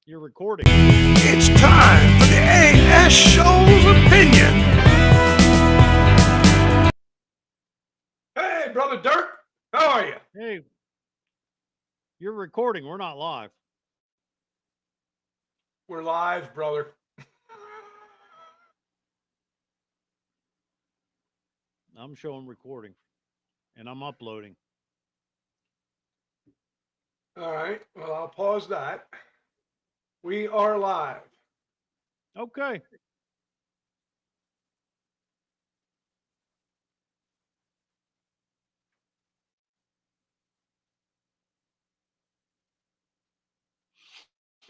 You're recording. It's time for the A.S. Show's opinion. Hey, brother Dirk, how are you? Hey, you're recording. We're not live. We're live, brother. I'm showing recording and I'm uploading. All right, well, I'll pause that. We are live. Okay.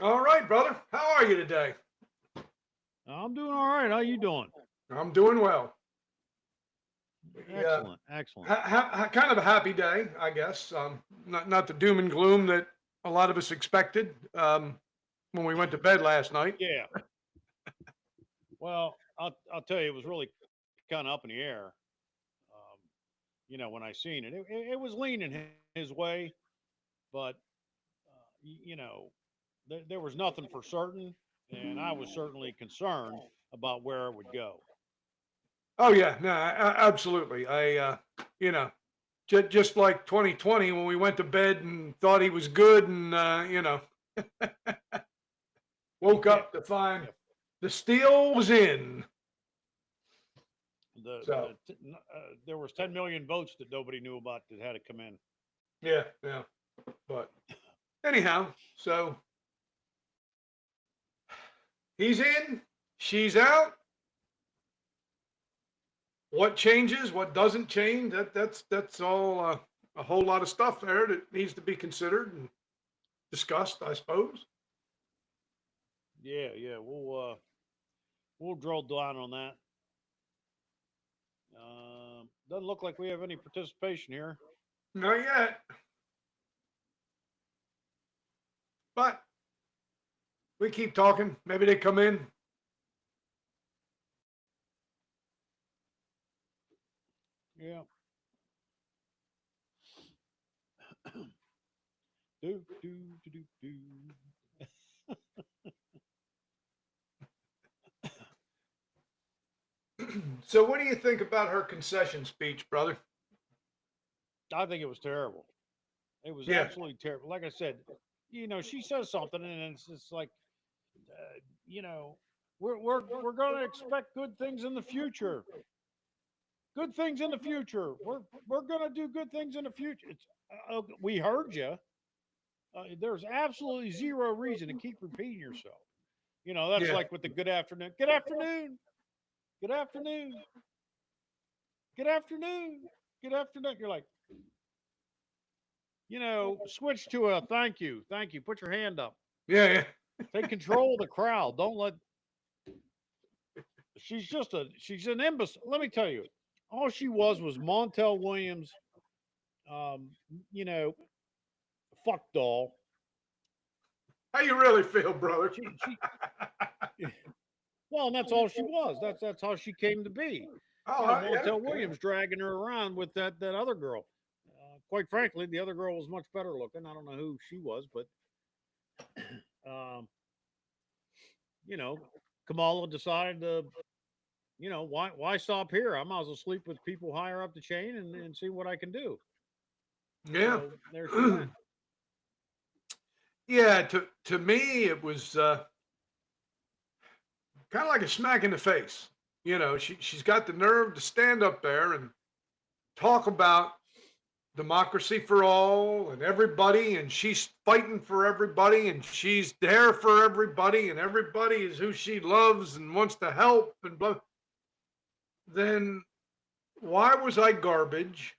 All right, brother, how are you today? I'm doing all right. How you doing? I'm doing well. Yeah, Excellent. Excellent. kind of a happy day, I guess. Not the doom and gloom that a lot of us expected when we went to bed last night. Yeah. Well, I'll tell you, it was really kind of up in the air. Um, when I seen it, it was leaning his way, but there was nothing for certain, and I was certainly concerned about where it would go. Oh yeah, no, absolutely. You know, just like 2020 when we went to bed and thought he was good, and woke Yeah. up to find Yeah. the steel was in. So There was 10 million votes that nobody knew about that had to come in. yeah. But anyhow, so he's in, she's out. What changes? What doesn't change? That's all a whole lot of stuff there that needs to be considered and discussed, I suppose. Yeah. We'll drill down on that. Doesn't look like we have any participation here. Not yet, but we keep talking. Maybe they come in. Yeah. do do do do do. So, what do you think about her concession speech, brother? I think it was terrible. It was Yeah, absolutely terrible. Like I said, she says something, and it's just like, uh, you know, we're going to expect good things in the future. Good things in the future. We're going to do good things in the future. We heard you. There's absolutely zero reason to keep repeating yourself. That's yeah, like with the good afternoon. Good afternoon. Good afternoon. Good afternoon. Good afternoon. You're like, switch to a thank you. Thank you. Put your hand up. yeah. Take control of the crowd. Don't let. She's an imbecile. Let me tell you, all she was Montel Williams, um, you know, fuck doll. How you really feel, brother? She Well, and that's all she was. That's how she came to be. Yeah, Montel Williams dragging her around with that other girl. Quite frankly, the other girl was much better looking. I don't know who she was, but um, you know, Kamala decided to, why stop here? I might as well sleep with people higher up the chain and see what I can do. yeah, So there she went. yeah. To me, it was kind of like a smack in the face. She's got the nerve to stand up there and talk about democracy for all and everybody, and she's fighting for everybody, and she's there for everybody, and everybody is who she loves and wants to help and blah. Then why was I garbage?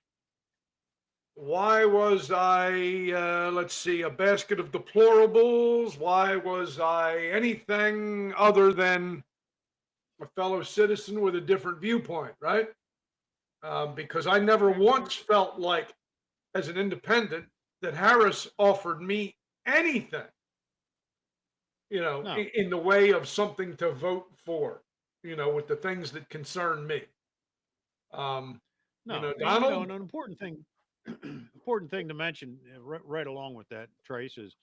Why was I, let's see, a basket of deplorables? Why was I anything other than a fellow citizen with a different viewpoint, right? Because I never once felt like, as an independent, that Harris offered me anything, No, in the way of something to vote for, with the things that concern me. no, and Donald, an important thing, important thing to mention right along with that, Trace, is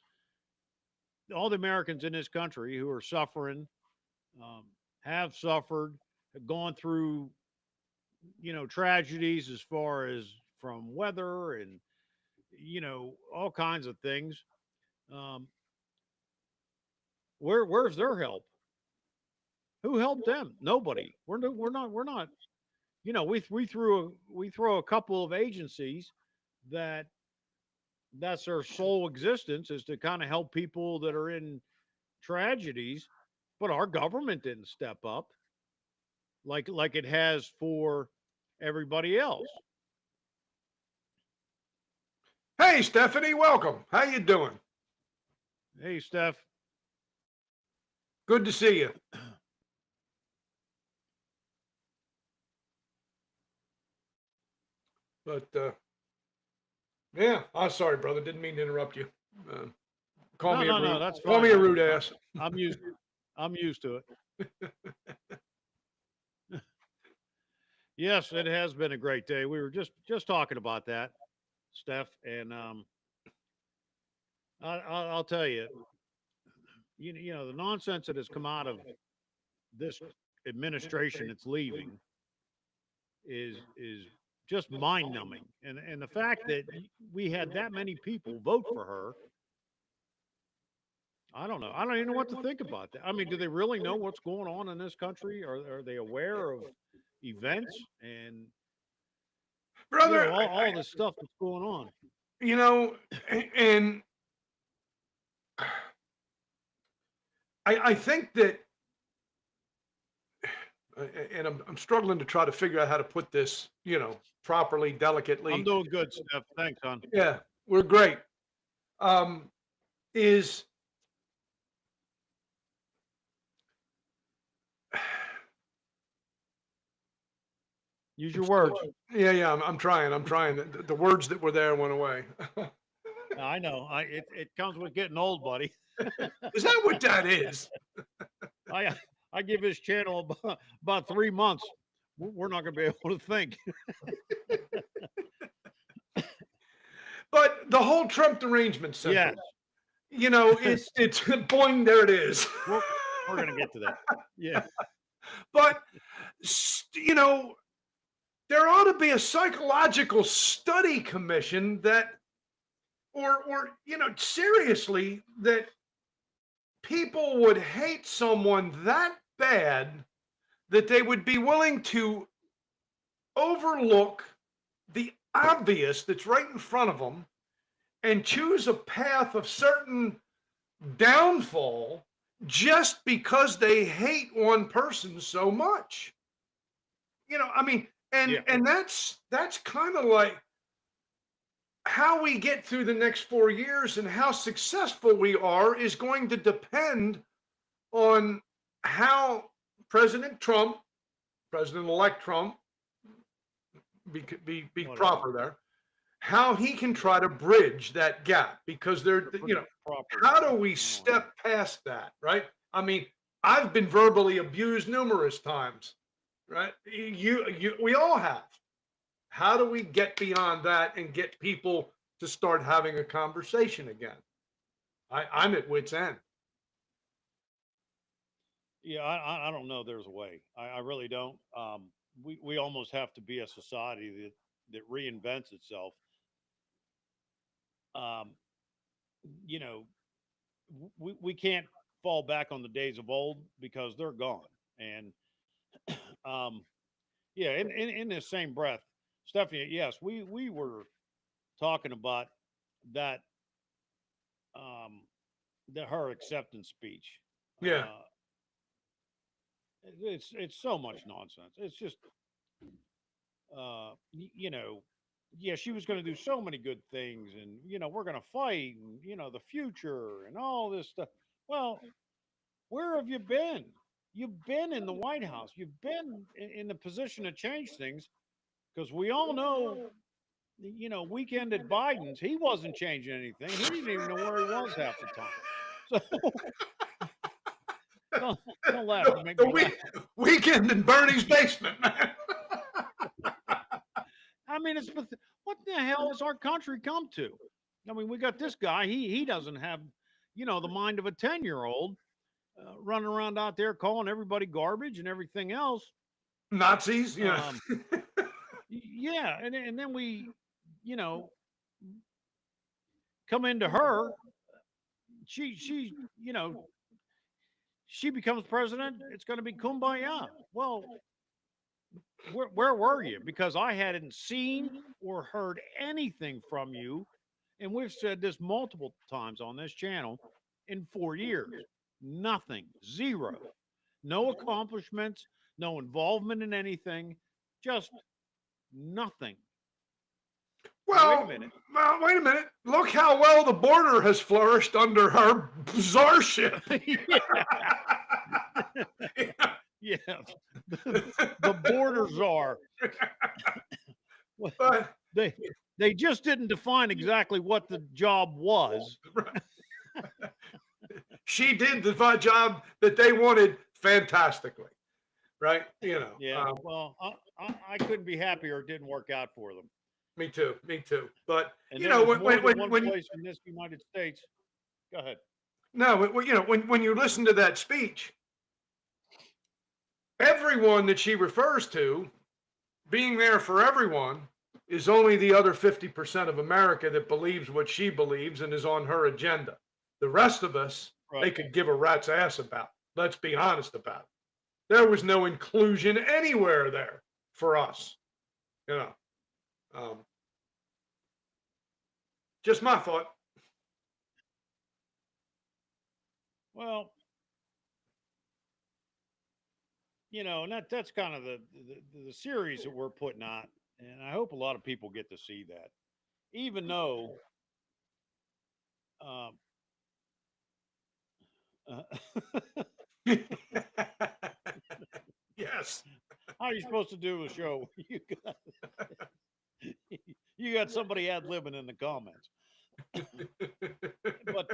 all the Americans in this country who are suffering, um, have suffered, have gone through, tragedies as far as from weather and, all kinds of things. Um, where's their help? Who helped them? Nobody. We're not. We throw a couple of agencies that that's their sole existence is to kind of help people that are in tragedies, but our government didn't step up like it has for everybody else. Hey, Stephanie, welcome. How you doing? Hey, Steph. Good to see you. But yeah, I'm sorry, brother. Didn't mean to interrupt you. Call me a rude. No, that's Call fine. me a rude ass. I'm used. I'm used to it. Yes, it has been a great day. We were just talking about that, Steph, and I'll tell you, the nonsense that has come out of this administration that's leaving is just mind numbing, and the fact that we had that many people vote for her. I don't know. I don't even know what to think about that. I mean, do they really know what's going on in this country? Are they aware of events and Brother, all this stuff that's going on? And I think that, and I'm struggling to try to figure out how to put this, properly, delicately. I'm doing good, Steph. Thanks, hon. Yeah, we're great. Is Use your words. Yeah, I'm trying. The words that were there went away. I know. It comes with getting old, buddy. Is that what that is? I give this channel about 3 months. We're not going to be able to think. But the whole Trump derangement center, Yes. it's boing, there it is. We're going to get to that. Yeah. But there ought to be a psychological study commission that, or seriously, that people would hate someone that bad that they would be willing to overlook the obvious that's right in front of them and choose a path of certain downfall just because they hate one person so much. I mean, and that's kind of like how we get through the next 4 years and how successful we are is going to depend on how President-elect Trump, be proper there, how he can try to bridge that gap, because how do we step past that, right? I mean, I've been verbally abused numerous times, right? We all have. How do we get beyond that and get people to start having a conversation again? I'm at wit's end. Yeah, I don't know. There's a way. I really don't. We almost have to be a society that reinvents itself. Um, you know, we can't fall back on the days of old because they're gone. And um, yeah, in the same breath, Stephanie, yes, we were talking about that her acceptance speech. Yeah. It's so much nonsense. It's just yeah, she was going to do so many good things, and we're going to fight, and the future and all this stuff. Well, where have you been? You've been in the White House. You've been in the position to change things, because we all know, weekend at Biden's, he wasn't changing anything. He didn't even know where he was half the time. So don't laugh. Make me laugh. Weekend in Bernie's basement, man. I mean, what the hell has our country come to? I mean, we got this guy. He doesn't have, the mind of a 10-year-old running around out there calling everybody garbage and everything else. Nazis, Yeah, and then we, you know, come into her. She, she becomes president. It's going to be kumbaya. Well, where were you? Because I hadn't seen or heard anything from you, and we've said this multiple times on this channel in 4 years. Nothing, zero, no accomplishments, no involvement in anything, just nothing. Wait a minute. Well, wait a minute. Look how well the border has flourished under her czarship. Yeah. The border czar. But they just didn't define exactly what the job was. She did the job that they wanted fantastically, right? Yeah. Well, I couldn't be happier it didn't work out for them. Me too. But And when place in this United States, go ahead. No, when you listen to that speech, everyone that she refers to being there for everyone is only the other 50% of America that believes what she believes and is on her agenda. The rest of us, Right. They could give a rat's ass about. Let's be honest about it. There was no inclusion anywhere there for us. Just my thought. Well, and that's kind of the series that we're putting out, and I hope a lot of people get to see that, even though Yes. how are you supposed to do a show? You got somebody ad-libbing in the comments. But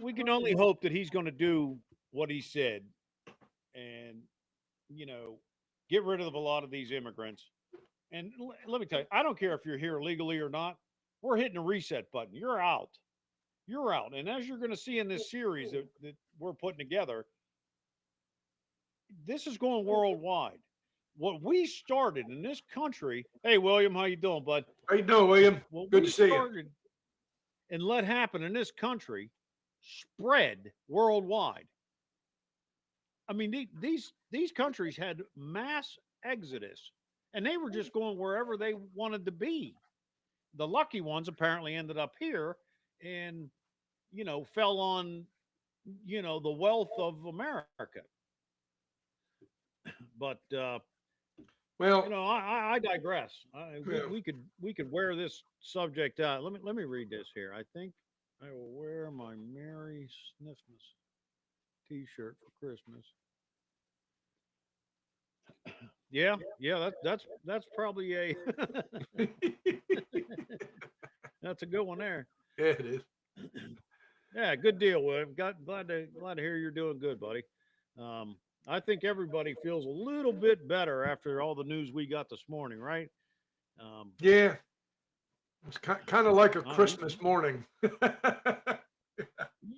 we can only hope that he's going to do what he said, and get rid of a lot of these immigrants. And let me tell you, I don't care if you're here legally or not. We're hitting a reset button. You're out. You're out. And as you're going to see in this series that we're putting together, this is going worldwide. What we started in this country. Hey, William, how you doing, bud? How you doing, William? Good to see you. And let happen in this country spread worldwide. I mean, these countries had mass exodus, and they were just going wherever they wanted to be. The lucky ones apparently ended up here and, fell on, the wealth of America. But, well, I digress. We could wear this subject out. Let me read this here. I think I will wear my Merry Sniffmas T-shirt for Christmas. Yeah, that's probably a that's a good one there. Yeah, it is. Yeah, good deal, William. Glad to hear you're doing good, buddy. I think everybody feels a little bit better after all the news we got this morning, right? Yeah, it's kind of like a Christmas morning.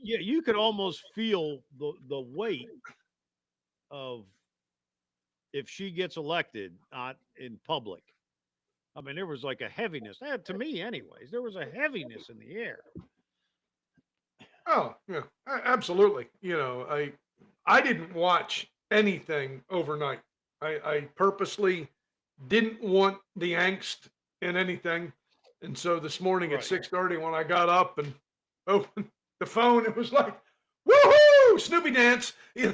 Yeah, you could almost feel the weight of if she gets elected in public. I mean, there was like a heaviness. To me, anyways, there was a heaviness in the air. Oh, yeah, absolutely. I didn't watch anything overnight. I purposely didn't want the angst in anything. And so this morning at 6:30, when I got up and opened the phone, it was like, woohoo, Snoopy dance. Yeah.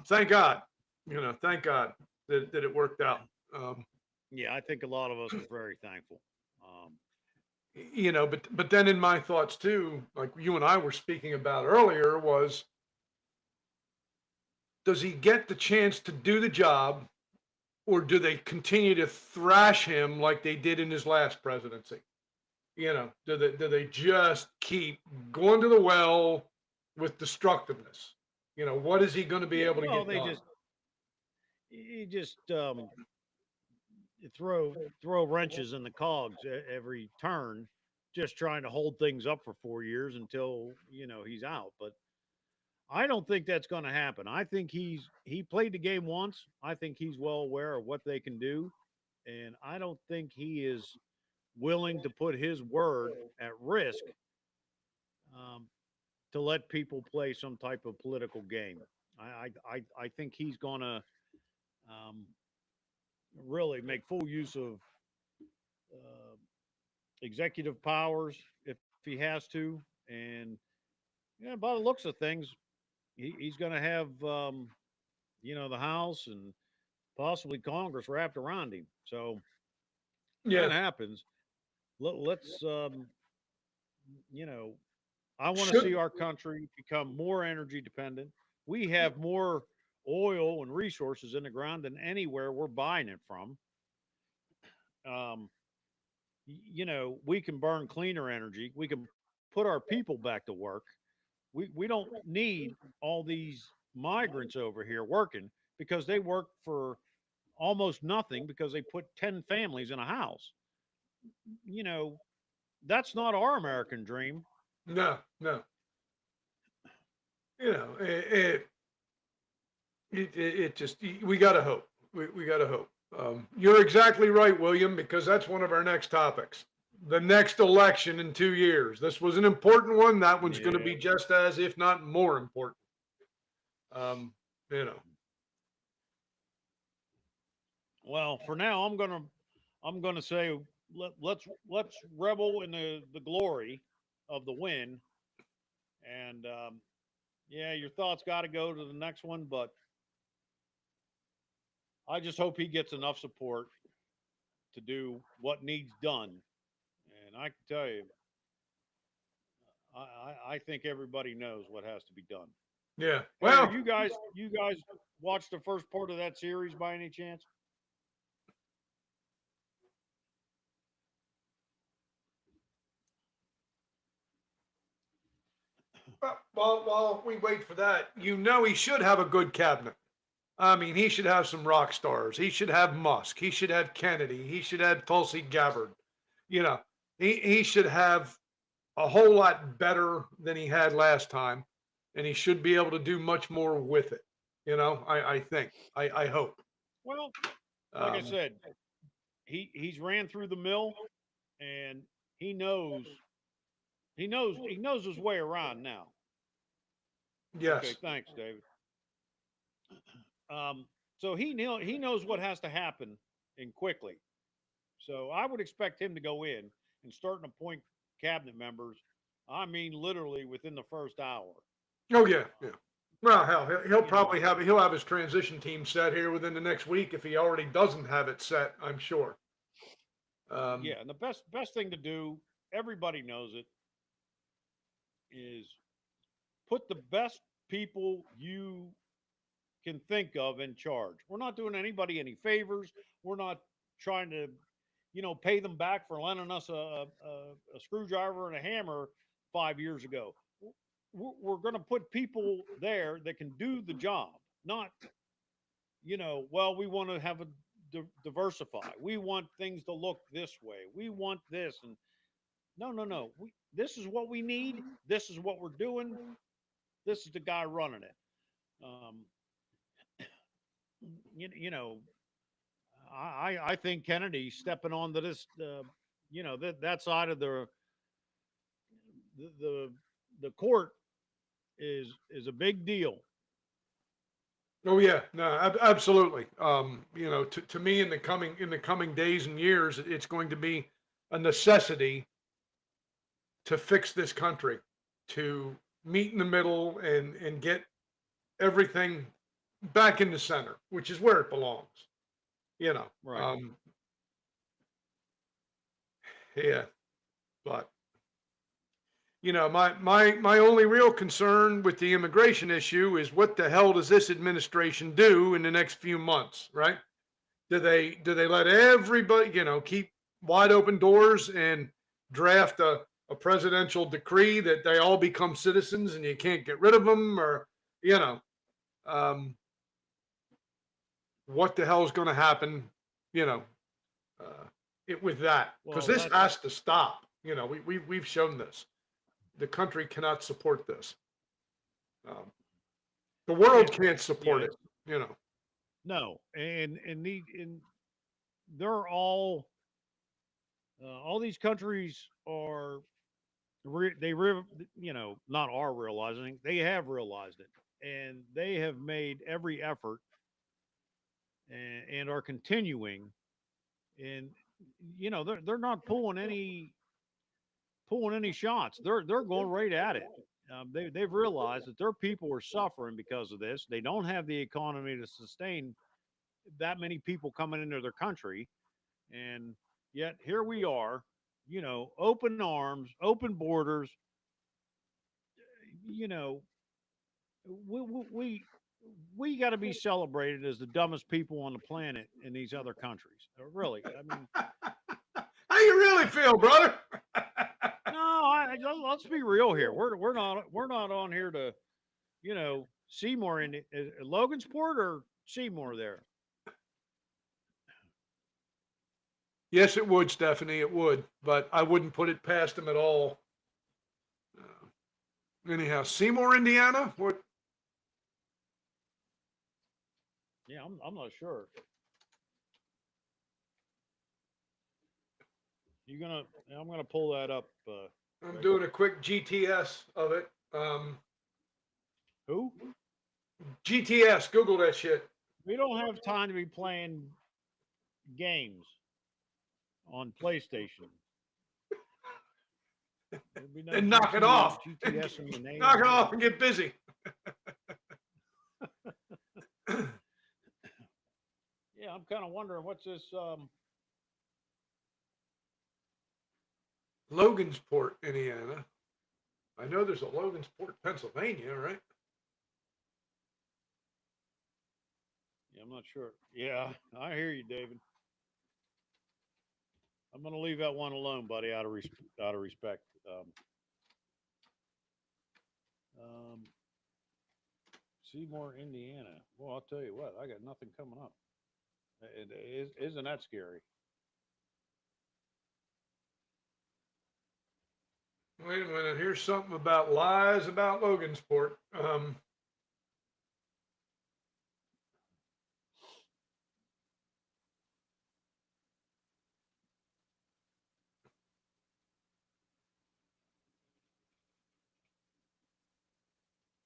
Thank God, thank God that it worked out. Yeah, I think a lot of us are very thankful. But then in my thoughts too, like you and I were speaking about earlier, was does he get the chance to do the job, or do they continue to thrash him like they did in his last presidency? Do they just keep going to the well with destructiveness? What is he going to be able to get done? He just throw wrenches in the cogs every turn, just trying to hold things up for 4 years until he's out. But I don't think that's going to happen. I think he played the game once. I think he's well aware of what they can do, and I don't think he is willing to put his word at risk um, to let people play some type of political game. I think he's going to um, really make full use of uh, executive powers if he has to, and by the looks of things, he's going to have the House and possibly Congress wrapped around him. So Yeah. that happens. Let's you know I want to see Should our country become more energy dependent. We have more oil and resources in the ground than anywhere we're buying it from. Um, we can burn cleaner energy. We can put our people back to work. We don't need all these migrants over here working because they work for almost nothing because they put 10 families in a house. You know, that's not our American dream. no, no. You know, it just we got to hope. We got to hope. You're exactly right, William, because that's one of our next topics. The next election in 2 years. This was an important one. That one's going to Yeah. be just as, if not more important. Um, you know, Well, for now, I'm gonna say let's revel in the glory of the win. And yeah, your thoughts got to go to the next one, but I just hope he gets enough support to do what needs done. And I can tell you, I think everybody knows what has to be done. yeah. Hey, are Well, you guys watched the first part of that series by any chance? while we wait for that, he should have a good cabinet. I mean, he should have some rock stars. He should have Musk. He should have Kennedy. He should have Tulsi Gabbard. You know, he should have a whole lot better than he had last time, and he should be able to do much more with it. I think, I hope. Well, like I Um, said, he's ran through the mill, and he knows he knows his way around now. Okay, yes, thanks, David. Um, so he knows what has to happen and quickly. So I would expect him to go in and start and appoint cabinet members. I mean, literally within the first hour. oh yeah, yeah. Well, hell, he'll You know, probably have his transition team set here within the next week if he already doesn't have it set. I'm sure. yeah. Um, And the best thing to do, everybody knows it, is put the best people you can think of in charge. We're not doing anybody any favors. We're not trying to, pay them back for lending us a screwdriver and a hammer 5 years ago. We're going to put people there that can do the job, not, well, we want to have a diversify. We want things to look this way. We want this. And no, no, no. This is what we need. This is what we're doing. This is the guy running it. Um, you know, I think Kennedy stepping onto this, that side of the the, the court is a big deal. oh yeah, no, absolutely. To me, in the coming days and years, it's going to be a necessity to fix this country, to meet in the middle and get everything back in the center, which is where it belongs. You know, Right. um, yeah, but my only real concern with the immigration issue is what the hell does this administration do in the next few months, right? Do they let everybody, keep wide open doors and draft a presidential decree that they all become citizens and you can't get rid of them, or you know, um, what the hell is going to happen, you know, with that, because Well, this that has to stop. We've shown this. The country cannot support this. The world yeah, can't yeah, support it. no, and they're all these countries are not are realizing, they have realized it, and they have made every effort and are continuing, and they're not pulling any shots. They're going right at it. They've realized that their people are suffering because of this. They don't have the economy to sustain that many people coming into their country, and yet here we are, open arms, open borders. You know, we we we, we got to be celebrated as the dumbest people on the planet in these other countries. Really, I mean, How you really feel, brother? no, let's be real here. We're not on here to Seymour in Logansport or Seymour there. Yes, it would, Stephanie. It would, but I wouldn't put it past him at all. Anyhow, Seymour, Indiana. What? Yeah, I'm not sure. You gonna? I'm gonna pull that up. I'm doing a quick GTS of it. Who? GTS. Google that shit. We don't have time to be playing games on PlayStation. There'd be no And knock it off. GTS in the name. Knock it off and get busy. Yeah, I'm kind of wondering what's this. Logansport, Indiana. I know there's a Logansport, Pennsylvania, right? Yeah, I'm not sure. Yeah, I hear you, David. I'm gonna leave that one alone, buddy, out of respect. Um, Seymour, Indiana. Well, I'll tell you what, I got nothing coming up. Isn't that scary? Wait a minute. Here's something about lies about Logansport.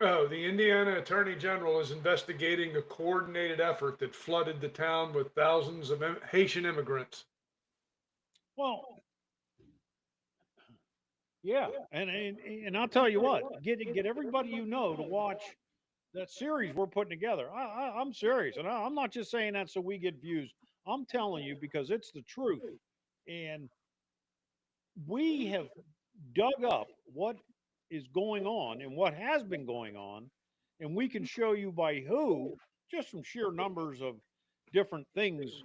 Oh, the Indiana Attorney General is investigating a coordinated effort that flooded the town with thousands of Haitian immigrants. Well, yeah, and I'll tell you what, get everybody to watch that series we're putting together. I'm serious, and I'm not just saying that so we get views. I'm telling you because it's the truth, and we have dug up what is going on and what has been going on, and we can show you by who, just from sheer numbers of different things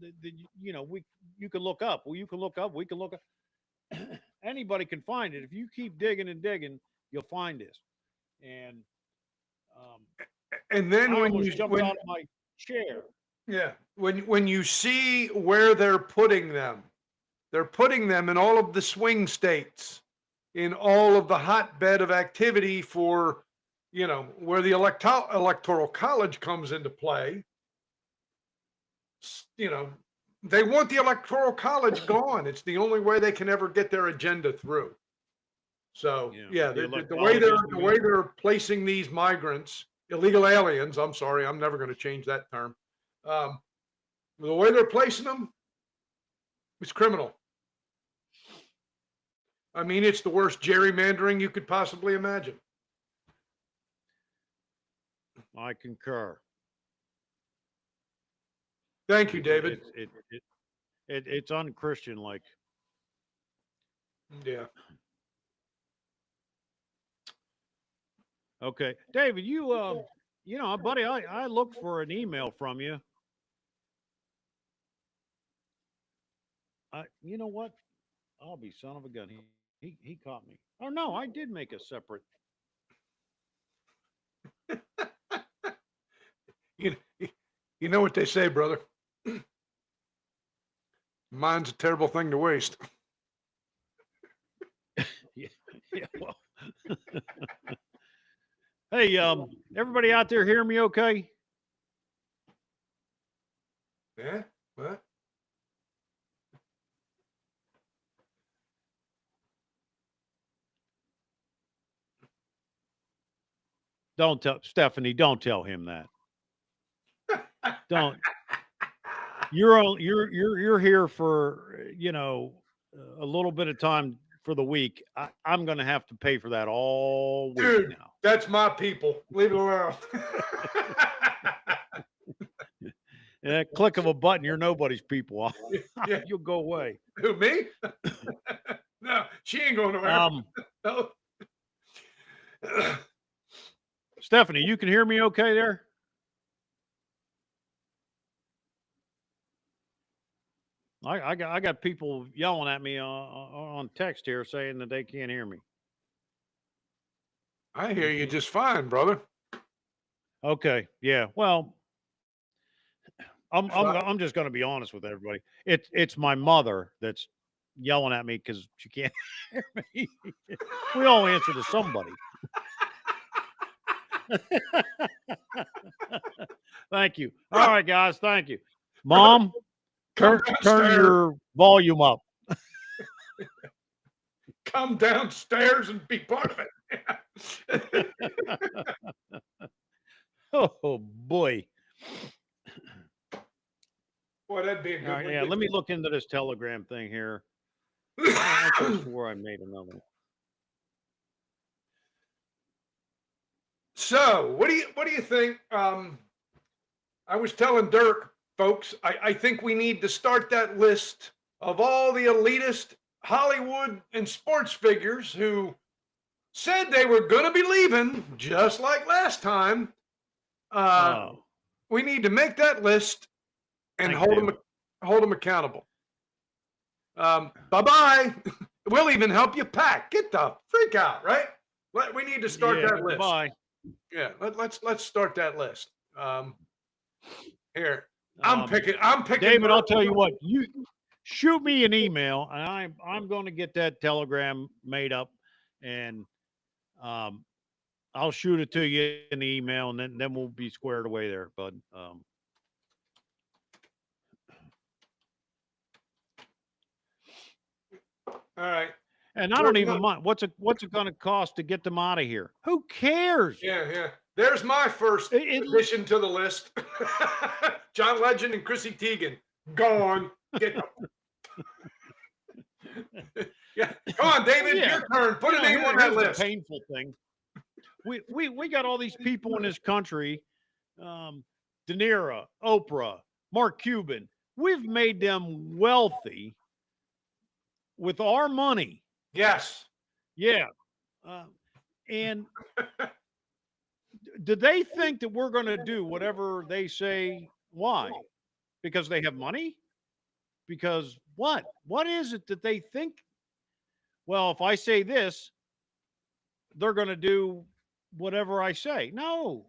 that we you can look up. Well, you can look up. We can look up. Anybody can find it. If you keep digging and digging, you'll find this. And And then I when almost you jumped out of my chair. yeah, when you see where they're putting them in all of the swing states, in all of the hotbed of activity for, where the electoral college comes into play. They want the electoral college gone. It's the only way they can ever get their agenda through. So yeah, the way they're placing these migrants, illegal aliens. I'm sorry, I'm never going to change that term. The way they're placing them, it's criminal. I mean, it's the worst gerrymandering you could possibly imagine. I concur. Thank you, David. It's unchristian like. Yeah. Okay, David, buddy, I looked for an email from you. You know what? I'll be son of a gun. He caught me. Oh no, I did make a separate. You know what they say, brother. Mine's a terrible thing to waste. Yeah, yeah. Well, hey, everybody out there, hear me? Okay. Yeah. What? Don't tell Stephanie. Don't tell him that. Don't. You're here for a little bit of time for the week. I'm going to have to pay for that all week Dude, now. that's my people. Leave it alone. Yeah, click of a button, you're nobody's people. Yeah. You'll go away. Who, me? No, she ain't going nowhere. No. Stephanie, you can hear me okay there? I got people yelling at me on text here saying that they can't hear me. I hear you just fine, brother. Okay, yeah. Well, I'm just going to be honest with everybody. It's my mother that's yelling at me because she can't hear me. We all answer to somebody. Thank you. All right, guys. Thank you, Mom. Turn your volume up. Come downstairs and be part of it. Oh boy. Boy, that'd be a good All right, one. yeah, let me look into this Telegram thing here. I could have swore I made another one. So, what do you think? I was telling Dirk, folks, I think we need to start that list of all the elitist Hollywood and sports figures who said they were going to be leaving, just like last time. We need to make that list and hold them accountable. Bye-bye. We'll even help you pack. Get the freak out, right? We need to start that list. Bye. Yeah, let's start that list. Here, I'm picking. David, I'll tell you what. You shoot me an email, and I'm going to get that Telegram made up, and I'll shoot it to you in the email, and then we'll be squared away there, bud. All right. And I don't even mind. What's it going to cost to get them out of here? Who cares? Yeah. There's my first addition to the list. John Legend and Chrissy Teigen gone. Get them. Yeah, come on, David. Your turn. Put a name on that list. Painful thing. We got all these people in this country. De Niro, Oprah, Mark Cuban. We've made them wealthy with our money. Yes. Yeah. And do they think that we're going to do whatever they say? Why? Because they have money? Because what? What is it that they think? Well, if I say this, they're going to do whatever I say. No.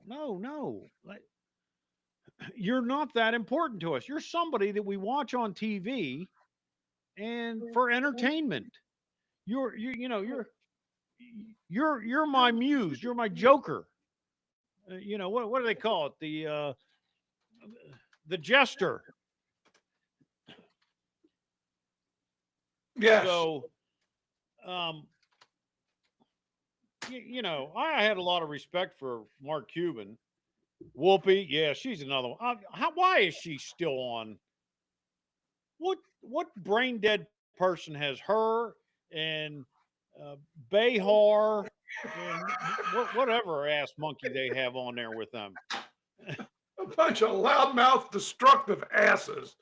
You're not that important to us. You're somebody that we watch on TV and for entertainment. You're my muse. You're my joker. What do they call it? The jester. Yes. So, I had a lot of respect for Mark Cuban. Whoopi, yeah, she's another one. Why is she still on? What brain dead person has her and Behar and whatever ass monkey they have on there with them? A bunch of loudmouth, destructive asses.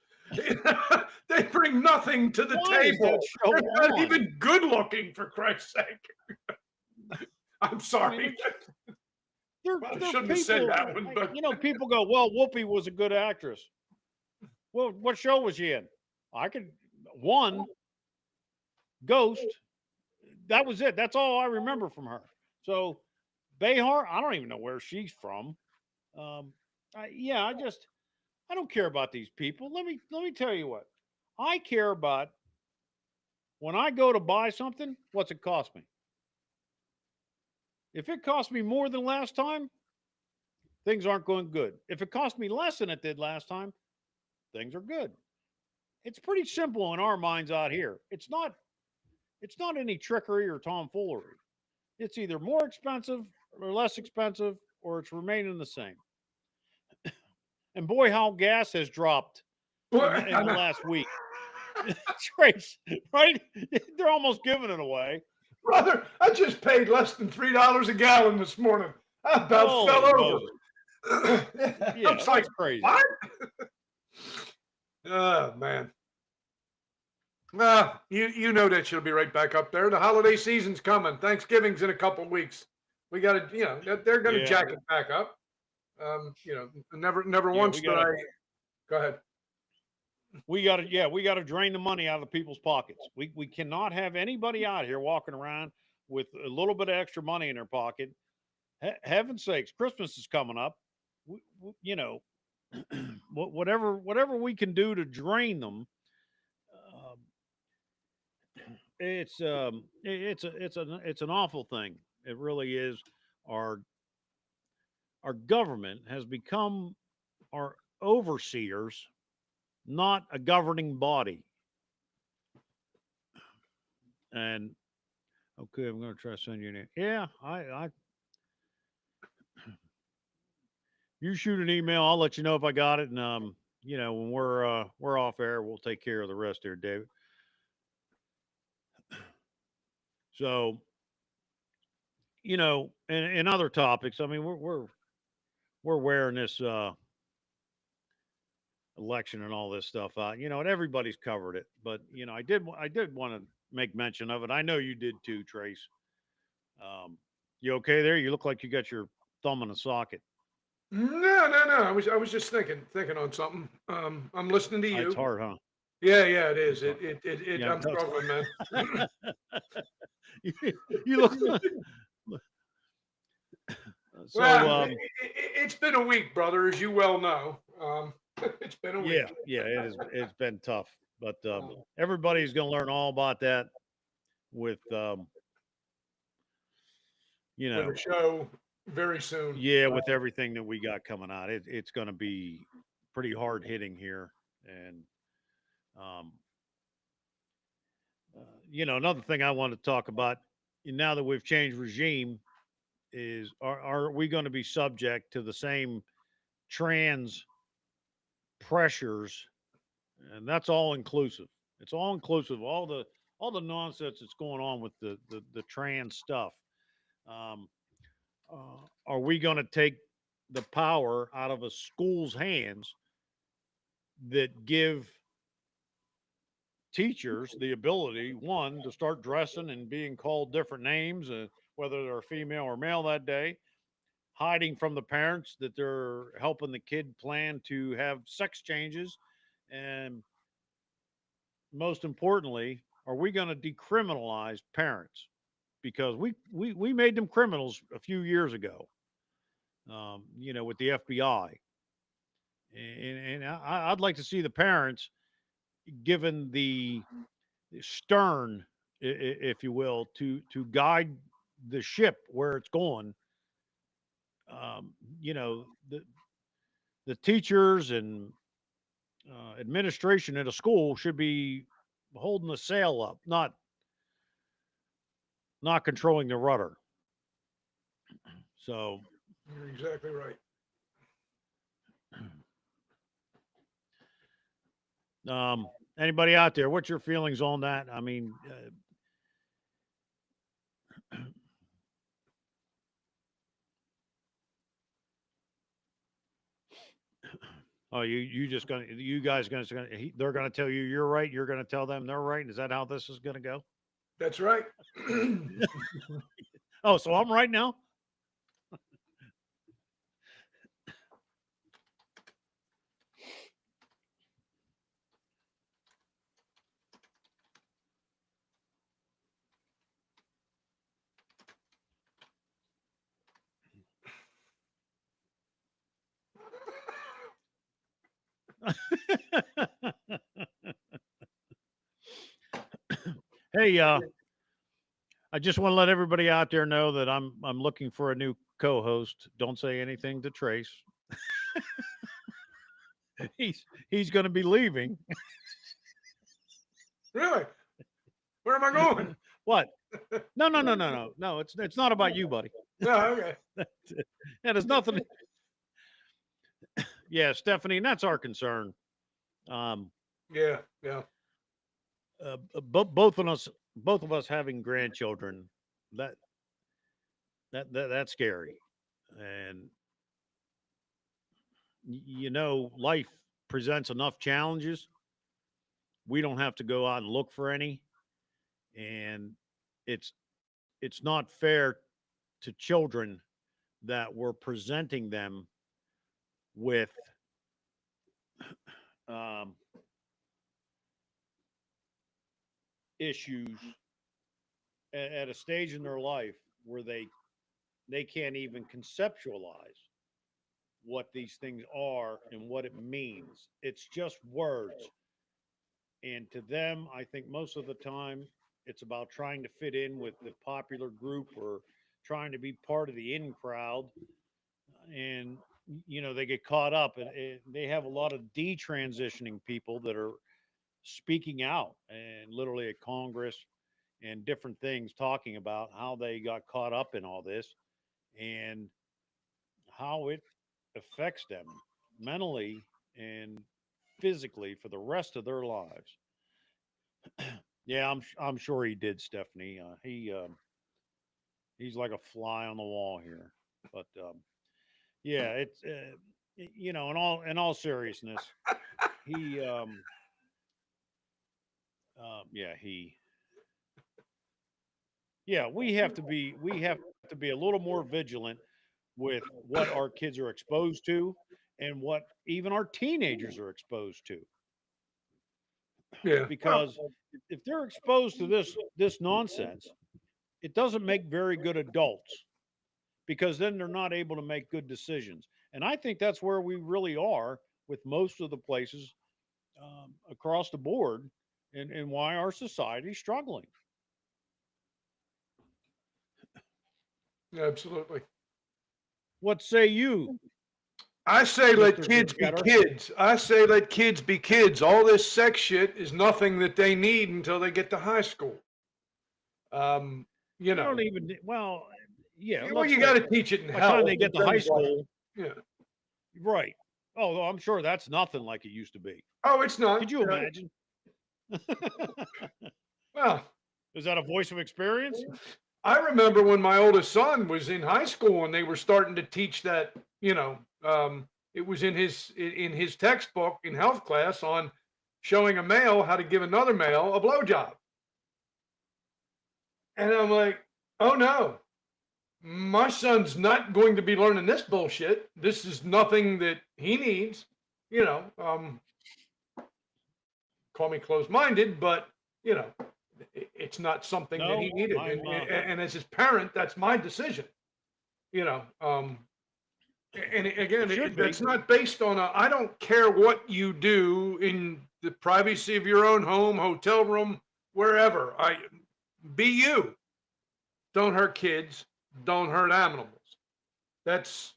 They bring nothing to the table. They're not even good looking, for Christ's sake. I'm sorry. I shouldn't have said that one, but people go, well, Whoopi was a good actress. Well, what show was she in? One, Ghost. That was it. That's all I remember from her. So Behar, I don't even know where she's from. I don't care about these people. Let me tell you what. I care about when I go to buy something, what's it cost me? If it cost me more than last time, things aren't going good. If it cost me less than it did last time, things are good. It's pretty simple in our minds out here. It's not any trickery or tomfoolery. It's either more expensive or less expensive, or it's remaining the same. And boy, how gas has dropped in the last week. Trace, right? They're almost giving it away. Brother, I just paid less than $3 a gallon this morning. I about fell Holy over. Moses. Yeah, I'm that's like, crazy. what? Oh, man. You know that she'll be right back up there. The holiday season's coming. Thanksgiving's in a couple weeks. We got to, they're going to Yeah. jack it back up. Never Yeah, once did I. Go ahead. We got to drain the money out of the people's pockets. We cannot have anybody out here walking around with a little bit of extra money in their pocket. Heaven's sakes, Christmas is coming up. Whatever we can do to drain them, um, it's an awful thing. It really is. Our government has become our overseers, not a governing body. And okay, I'm going to try to send you an. Yeah, I. You shoot an email. I'll let you know if I got it, and when we're off air, we'll take care of the rest here, David. So, and other topics. I mean, we're wearing this election and all this stuff out. And everybody's covered it, but I did want to make mention of it. I know you did too, Trace. You okay there? You look like you got your thumb in a socket. No. I was just thinking on something. I'm listening to you. It's hard, huh? Yeah, it is. I'm struggling, man. You look. So, well, it's been a week, brother, as you well know. It's been a week. Yeah, it's been tough, but everybody's going to learn all about that with with a show very soon. Yeah, with everything that we got coming out, it's going to be pretty hard hitting here, and another thing I want to talk about now that we've changed regime is are we going to be subject to the same trans pressures? And that's all inclusive. It's all inclusive. All the nonsense that's going on with the trans stuff. Are we going to take the power out of a school's hands that give teachers the ability, one, to start dressing and being called different names, whether they're female or male that day, hiding from the parents that they're helping the kid plan to have sex changes, and most importantly, are we going to decriminalize parents? Because we made them criminals a few years ago, with the FBI. And I'd like to see the parents given the stern, if you will, to guide the ship where it's going. The teachers and administration at a school should be holding the sail up, not controlling the rudder. So you're exactly right. Anybody out there? What's your feelings on that? I mean, they're gonna tell you you're right. You're gonna tell them they're right. Is that how this is gonna go? That's right. Oh, so I'm right now. Hey, I just want to let everybody out there know that I'm looking for a new co-host. Don't say anything to Trace. He's going to be leaving. Really? Where am I going? What? No. It's not about you, buddy. Yeah, okay. That has nothing. Yeah, Stephanie, and that's our concern. Um, Yeah, yeah. both of us having grandchildren, that that's scary, and life presents enough challenges. We don't have to go out and look for any, and it's it's not fair to children that we're presenting them with um, issues at a stage in their life where they can't even conceptualize what these things are and what it means. It's just words. And to them, I think most of the time it's about trying to fit in with the popular group or trying to be part of the in crowd. And, they get caught up and they have a lot of detransitioning people that are speaking out and literally at Congress and different things talking about how they got caught up in all this and how it affects them mentally and physically for the rest of their lives. Yeah, I'm sure he did, Stephanie. He's like a fly on the wall here. But yeah, it's in all seriousness, he yeah he yeah we have to be a little more vigilant with what our kids are exposed to and what even our teenagers are exposed to, Yeah. Well, because if they're exposed to this nonsense, it doesn't make very good adults, because then they're not able to make good decisions. And I think that's where we really are with most of the places across the board, and why our society is struggling. absolutely. What say you, I say let Mr. kids be Go-Getter? kids. I say let kids be kids. All this sex shit is nothing that they need until they get to high school. Um, you They know, don't even, well, yeah, well, let's you got face to it. teach it in By the time they health in get to high terms of like, school, yeah. right. Oh, well, I'm sure that's nothing like it used to be. Oh, it's not. Could you imagine? Well, Is that a voice of experience? I remember when my oldest son was in high school and they were starting to teach that, it was in his textbook in health class on showing a male how to give another male a blowjob. And I'm like, oh no, my son's not going to be learning this bullshit. This is nothing that he needs. You know, call me closed-minded, but you know, it's not something that he No, needed. And as his parent, that's my decision. You know, and it again, should be. that's not based on I don't care what you do in the privacy of your own home, hotel room, wherever. Be you. Don't hurt kids. Don't hurt animals. That's,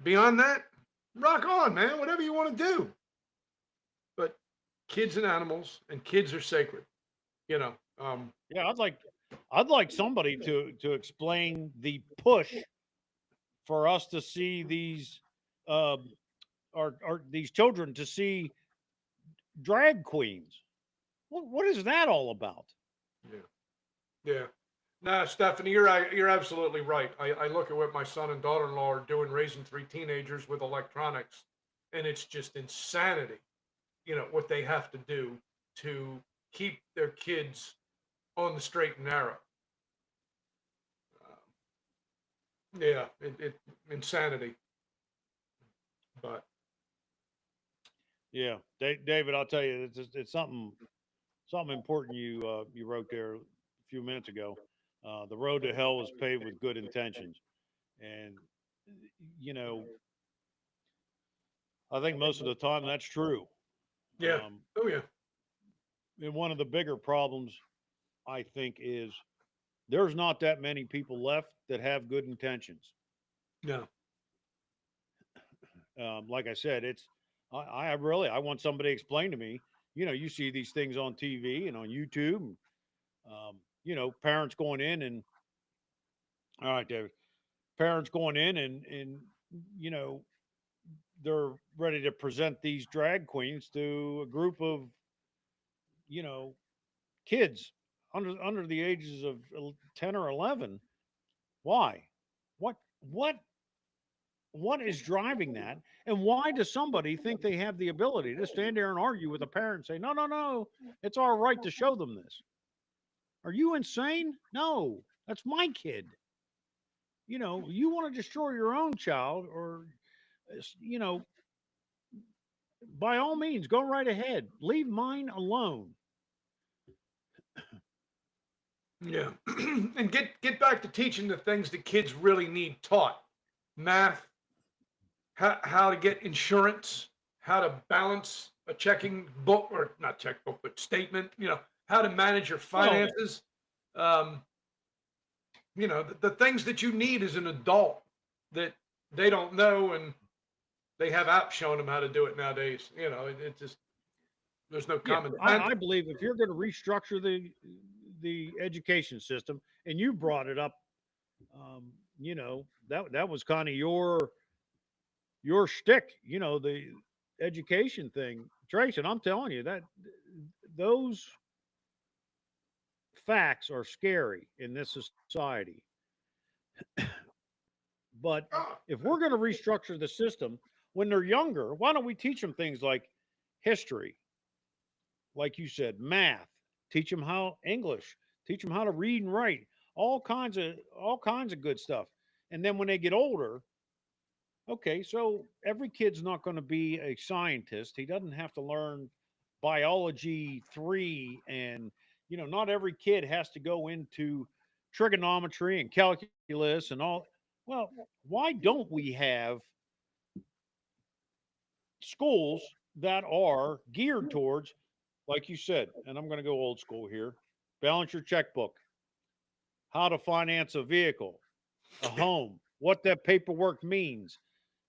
beyond that, rock on, man. Whatever you want to do. But kids and animals and kids are sacred, you know. Yeah, I'd like somebody to explain the push for us to see these our these children to see drag queens. What is that all about? Yeah. Yeah. Nah, Stephanie, you're absolutely right. I look at what my son and daughter-in-law are doing, raising three teenagers with electronics, and it's just insanity. What they have to do to keep their kids on the straight and narrow. Yeah, it insanity. But Yeah, David, I'll tell you, it's something important you wrote there a few minutes ago. The road to hell is paved with good intentions, and you know I think most of the time that's true. yeah, Um, oh yeah, and one of the bigger problems I think, is there's not that many people left that have good intentions. Yeah. Like I said, I really I want somebody to explain to me. You see these things on TV and on YouTube. And, parents going in and all right, David. Parents going in and you know they're ready to present these drag queens to a group of you know kids under the ages of 10 or 11. Why? What what is driving that? And why does somebody think they have the ability to stand there and argue with a parent and say, no, no, no, it's our right to show them this? Are you insane? No, that's my kid. You want to destroy your own child, or, you know, by all means, go right ahead. Leave mine alone. Yeah. And get back to teaching the things that kids really need taught. Math, how to get insurance, how to balance a checking book, or not checkbook, but statement, how to manage your Well, finances. Um, the things that you need as an adult that they don't know, and they have apps showing them how to do it nowadays. It just, there's no yeah, common sense. I believe if you're going to restructure the education system, and you brought it up, that was kind of your shtick, the education thing, Trace. And I'm telling you that those facts are scary in this society. But Oh, if we're going to restructure the system when they're younger, why don't we teach them things like history, like you said, math, teach them how English, teach them how to read and write, all kinds of good stuff. And then when they get older, okay, so every kid's not going to be a scientist. He doesn't have to learn biology 3, and not every kid has to go into trigonometry and calculus and all. Well, why don't we have schools that are geared towards, like you said, and I'm going to go old school here, balance your checkbook, how to finance a vehicle, a home, what that paperwork means.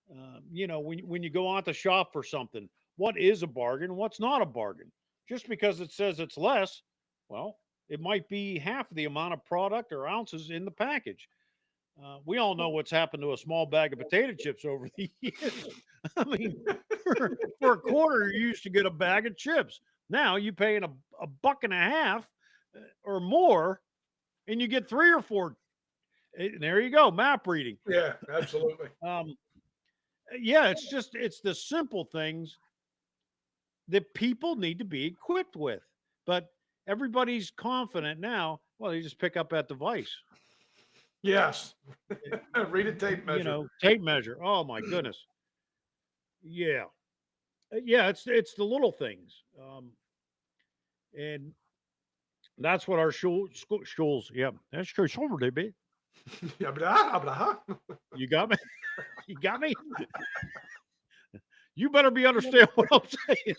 When you go out to shop for something, what is a bargain? What's not a bargain? Just because it says it's less, well, it might be half the amount of product or ounces in the package. We all know what's happened to a small bag of potato chips over the years. I mean, for a quarter, you used to get a bag of chips. Now you paying a buck and a half or more, and you get three or four. There you go, map reading. yeah, absolutely. Um, yeah, it's the simple things that people need to be equipped with. But everybody's confident now. Well, you just pick up that device. Yes. Read a tape measure. Tape measure. Oh my goodness. Yeah. Yeah, it's the little things. And that's what our schools. Yeah, that's true. Shoulder, baby. Yeah, blah, blah. You got me. You got me. You better be understand what I'm saying.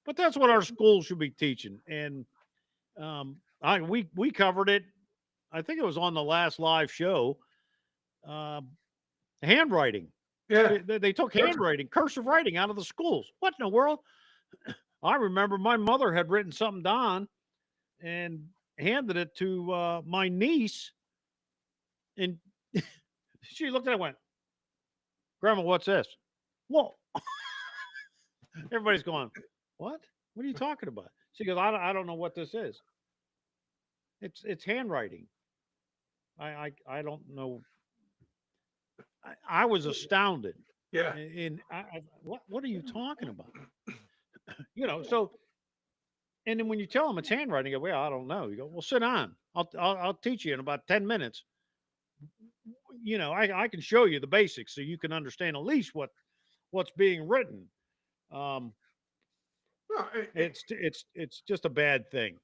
But that's what our schools should be teaching. And we covered it. I think it was on the last live show. Um, Handwriting. Yeah. They took handwriting, cursive writing out of the schools. What in the world? I remember my mother had written something down and handed it to my niece, and she looked at it and went, "Grandma, what's this?" Well, everybody's going, "What? What are you talking about?" She goes, I don't know what this is. It's handwriting. I don't know. I was astounded. Yeah. And what are you talking about? So, and then when you tell them it's handwriting, you go, well, I don't know. You go, well, sit down. I'll teach you in about 10 minutes. I can show you the basics so you can understand at least what's being written. Um, No, it's just a bad thing.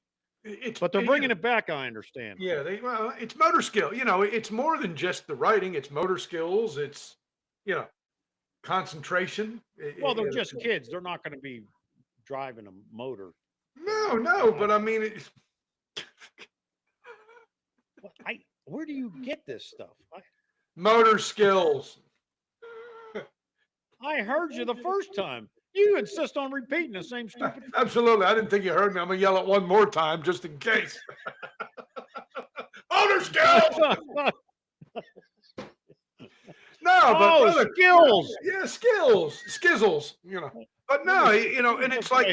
it's But they're bringing it back. I understand. yeah, well, it's motor skill. It's more than just the writing. It's motor skills. It's you know concentration. Well, they're just kids. They're not going to be driving a motor. No, but I mean, Where do you get this stuff? motor skills. I heard you the first time. You insist on repeating the same stupid. Absolutely. I didn't think you heard me. I'm going to yell it one more time just in case. Motor skills. No, but brother, skills. Yeah, skills, skizzles, But no, and it's like,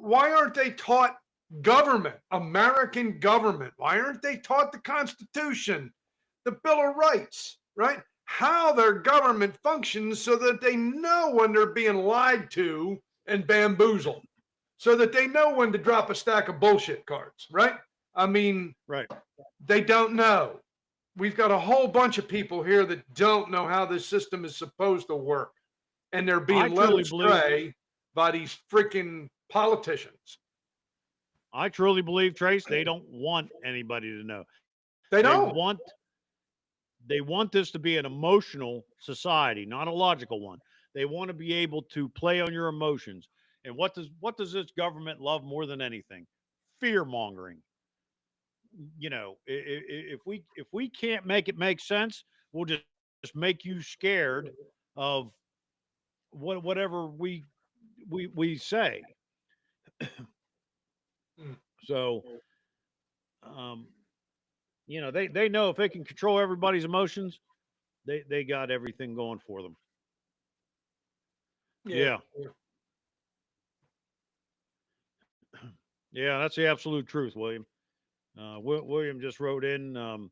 why aren't they taught government, American government? Why aren't they taught the Constitution, the Bill of Rights, right? How their government functions so that they know when they're being lied to and bamboozled, so that they know when to drop a stack of bullshit cards, right? I mean, right. They don't know. We've got a whole bunch of people here that don't know how this system is supposed to work. And they're being led astray by these freaking politicians. I truly believe, Trace, they don't want anybody to know. They don't. They want this to be an emotional society, not a logical one. They want to be able to play on your emotions. And what does this government love more than anything? Fear mongering. If we can't make it make sense, we'll just make you scared of whatever we say. So, they know if they can control everybody's emotions, they got everything going for them. Yeah. Yeah, that's the absolute truth, William. William just wrote in,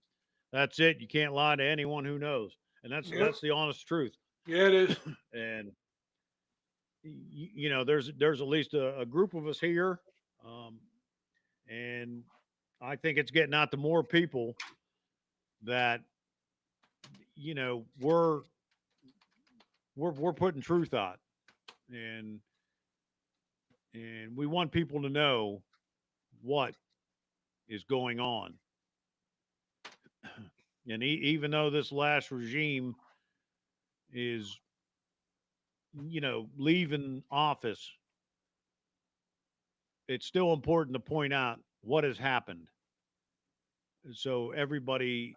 that's it. You can't lie to anyone who knows. And that's the honest truth. Yeah, it is. And there's at least a group of us here, and I think it's getting out to more people that we're putting truth out, and we want people to know what is going on. And even though this last regime is leaving office, it's still important to point out what has happened so everybody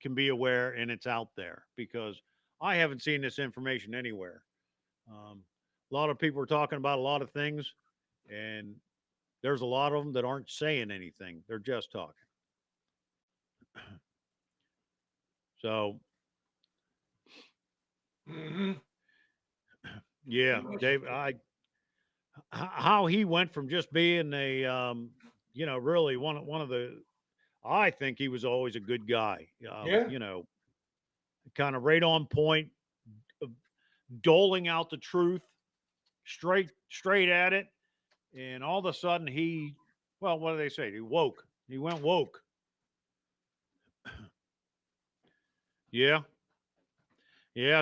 can be aware and it's out there, because I haven't seen this information anywhere. A lot of people are talking about a lot of things, and there's a lot of them that aren't saying anything. They're just talking. So, yeah, Dave, how he went from just being a, really one of the, I think he was always a good guy. Kind of right on point, doling out the truth, straight at it, and all of a sudden what do they say? He woke. He went woke. Yeah,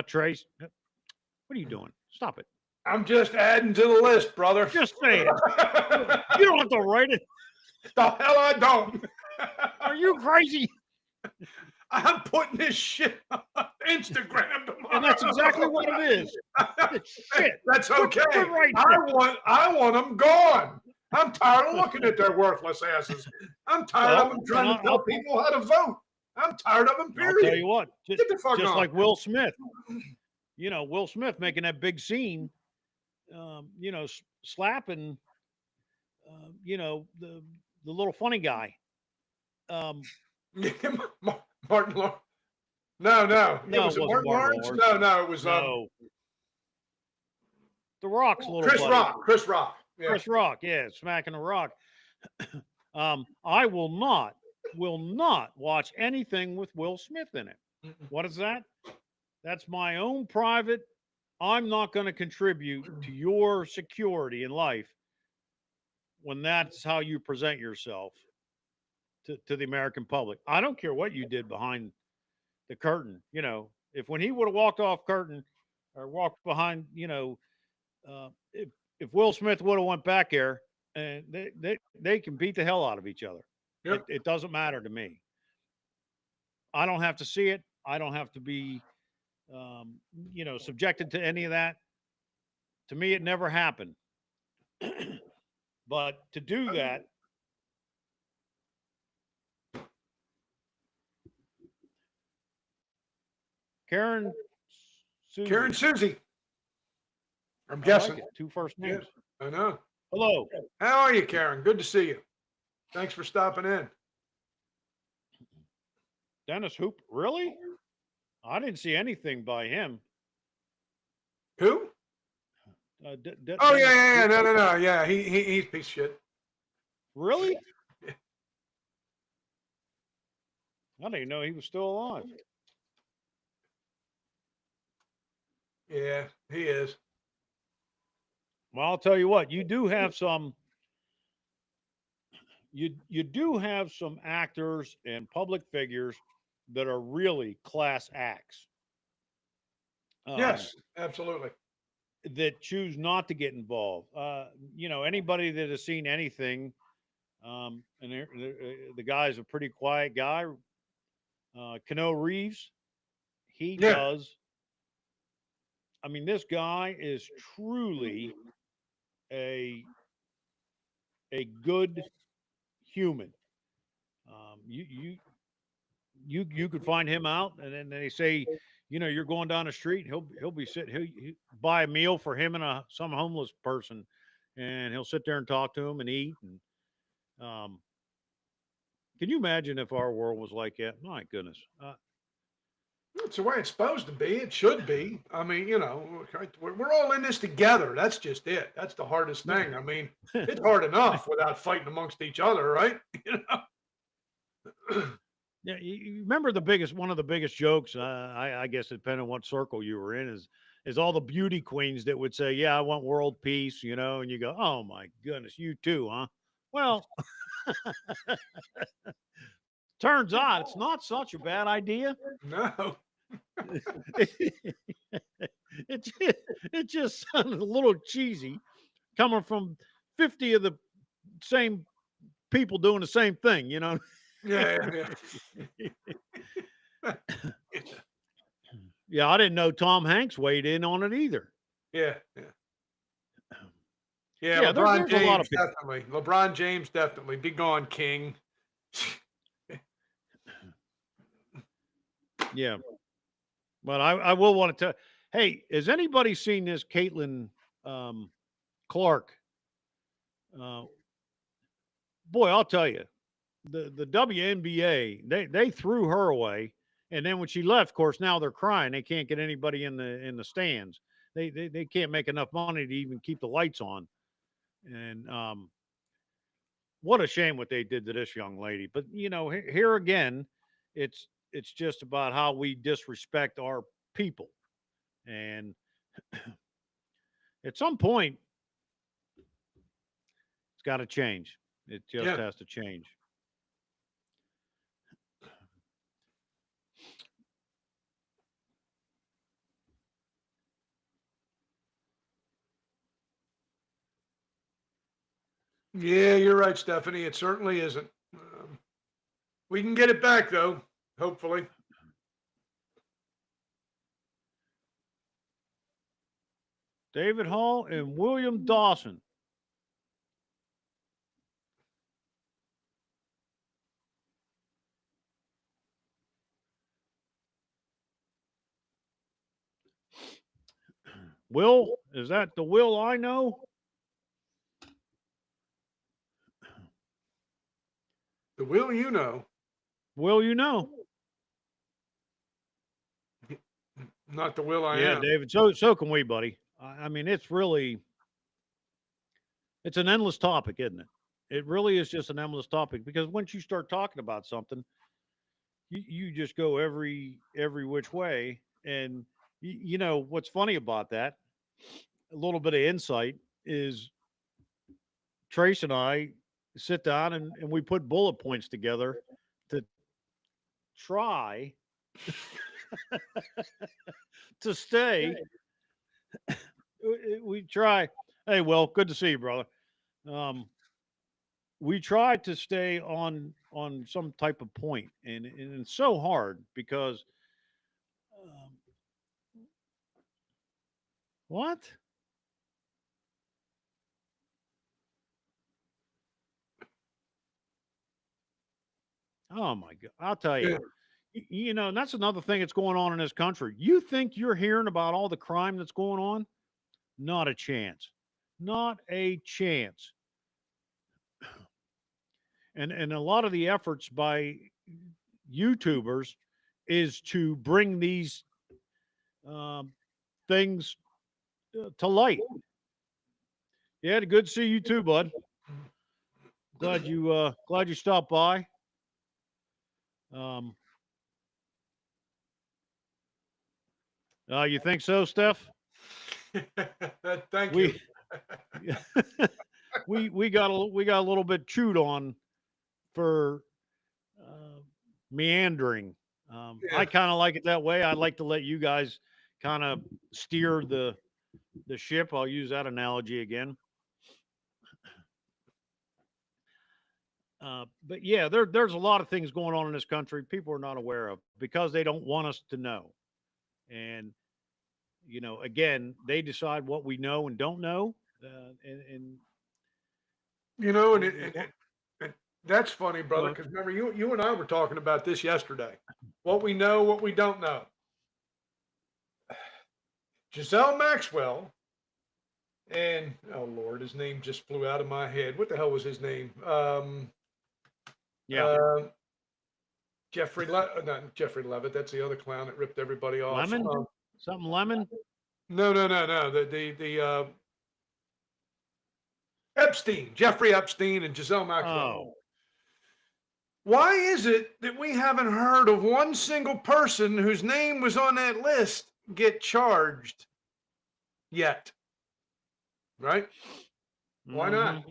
Trace. What are you doing? Stop it. I'm just adding to the list, brother. Just say it. You don't have to write it. The hell I don't. Are you crazy? I'm putting this shit on Instagram tomorrow. And that's exactly what it is. Shit. That's okay. I want them gone. I'm tired of looking at their worthless asses. I'm tired of them trying to tell people how to vote. I'm tired of them, period. I'll tell you what. Get the fuck just on. Like Will Smith. Will Smith making that big scene, slapping, the little funny guy. Martin Lawrence. No. Was it Martin Lawrence? No. It was The Rock's little Chris buddy. Rock. Chris Rock. Yeah. Chris Rock. Yeah, smacking the Rock. I will not watch anything with Will Smith in it. What is that? That's my own private. I'm not going to contribute to your security in life when that's how you present yourself to the American public. I don't care what you did behind the curtain. If when he would have walked off curtain or walked behind, if Will Smith would have went back there, and they can beat the hell out of each other. Yep. It doesn't matter to me. I don't have to see it. I don't have to be, subjected to any of that. To me, it never happened. But to do that, Karen Karen Susie. Susie. I'm I like guessing. it. Two first Yeah, names. I know. Hello. How are you, Karen? Good to see you. Thanks for stopping in. Dennis Hoop. Really? I didn't see anything by him. Who? Oh Dennis yeah. Hoop. No. Yeah, he's a piece of shit. Really? I didn't even know he was still alive. Yeah, he is. Well, I'll tell you what, you do have some actors and public figures that are really class acts. Yes, absolutely. That choose not to get involved. Anybody that has seen anything, and the guy's a pretty quiet guy. Cano Reeves, he Yeah. does. I mean, this guy is truly a good human. You could find him out, and then they say, you're going down the street. He'll be sitting. He'll buy a meal for him and some homeless person, and he'll sit there and talk to him and eat. And can you imagine if our world was like that? My goodness. It's the way it's supposed to be. It should be. I mean, we're all in this together. That's just it. That's the hardest thing. I mean, it's hard enough without fighting amongst each other, right? Yeah, you remember one of the biggest jokes, I guess, depending on what circle you were in, is all the beauty queens that would say, "Yeah, I want world peace," and you go, "Oh my goodness, you too, huh?" Well, turns out it's not such a bad idea. No. It just sounded a little cheesy coming from 50 of the same people doing the same thing, Yeah. Yeah, I didn't know Tom Hanks weighed in on it either. Yeah. Yeah, LeBron there's a lot of James people. definitely. LeBron James definitely. Be gone, King. Yeah. But I will want to tell. Hey, has anybody seen this Caitlin Clark? Boy, I'll tell you, the WNBA they threw her away, and then when she left, of course, now they're crying. They can't get anybody in the stands. They can't make enough money to even keep the lights on. And what a shame what they did to this young lady. But here again, it's just about how we disrespect our people. And at some point, it's got to change. It just has to change. Yeah, you're right, Stephanie. It certainly isn't. We can get it back, though, hopefully. David Hall and William Dawson. Will, is that the Will I know? The Will you know? Will you know? Not the Will I Yeah, am. David. So can we, buddy. I mean, it's an endless topic, isn't it? It really is just an endless topic because once you start talking about something, you just go every which way. And what's funny about that? A little bit of insight is Trace and I sit down and we put bullet points together to try to stay. We try. Hey, Will, good to see you, brother. We try to stay on some type of point, and it's so hard because um, what? Oh my God. I'll tell you. Yeah. You know, and that's another thing that's going on in this country. You think you're hearing about all the crime that's going on? Not a chance. Not a chance. And a lot of the efforts by YouTubers is to bring these um, things to light. Yeah, good to see you too, bud. Glad you stopped by. Um, you think so, Steph? Thank you. We we got a little bit chewed on for uh, meandering. I Yeah. kind of like it that way. I'd like to let you guys kind of steer the ship. I'll use that analogy again. But yeah, there's a lot of things going on in this country people are not aware of because they don't want us to know. And you know, again, they decide what we know and don't know. And You know, and, they, it, they and, want, and, and that's funny, brother, go because remember, you and I were talking about this yesterday. What we know, what we don't know. Giselle Maxwell and, oh Lord, his name just flew out of my head. What the hell was his name? yeah, Uh, not Jeffrey Levitt. That's the other clown that ripped everybody off. lemon, something lemon. No, no, no, no. The Epstein, Jeffrey Epstein, and Giselle Maxwell. Oh, Why is it that we haven't heard of one single person whose name was on that list get charged yet? Right? Why not? hmm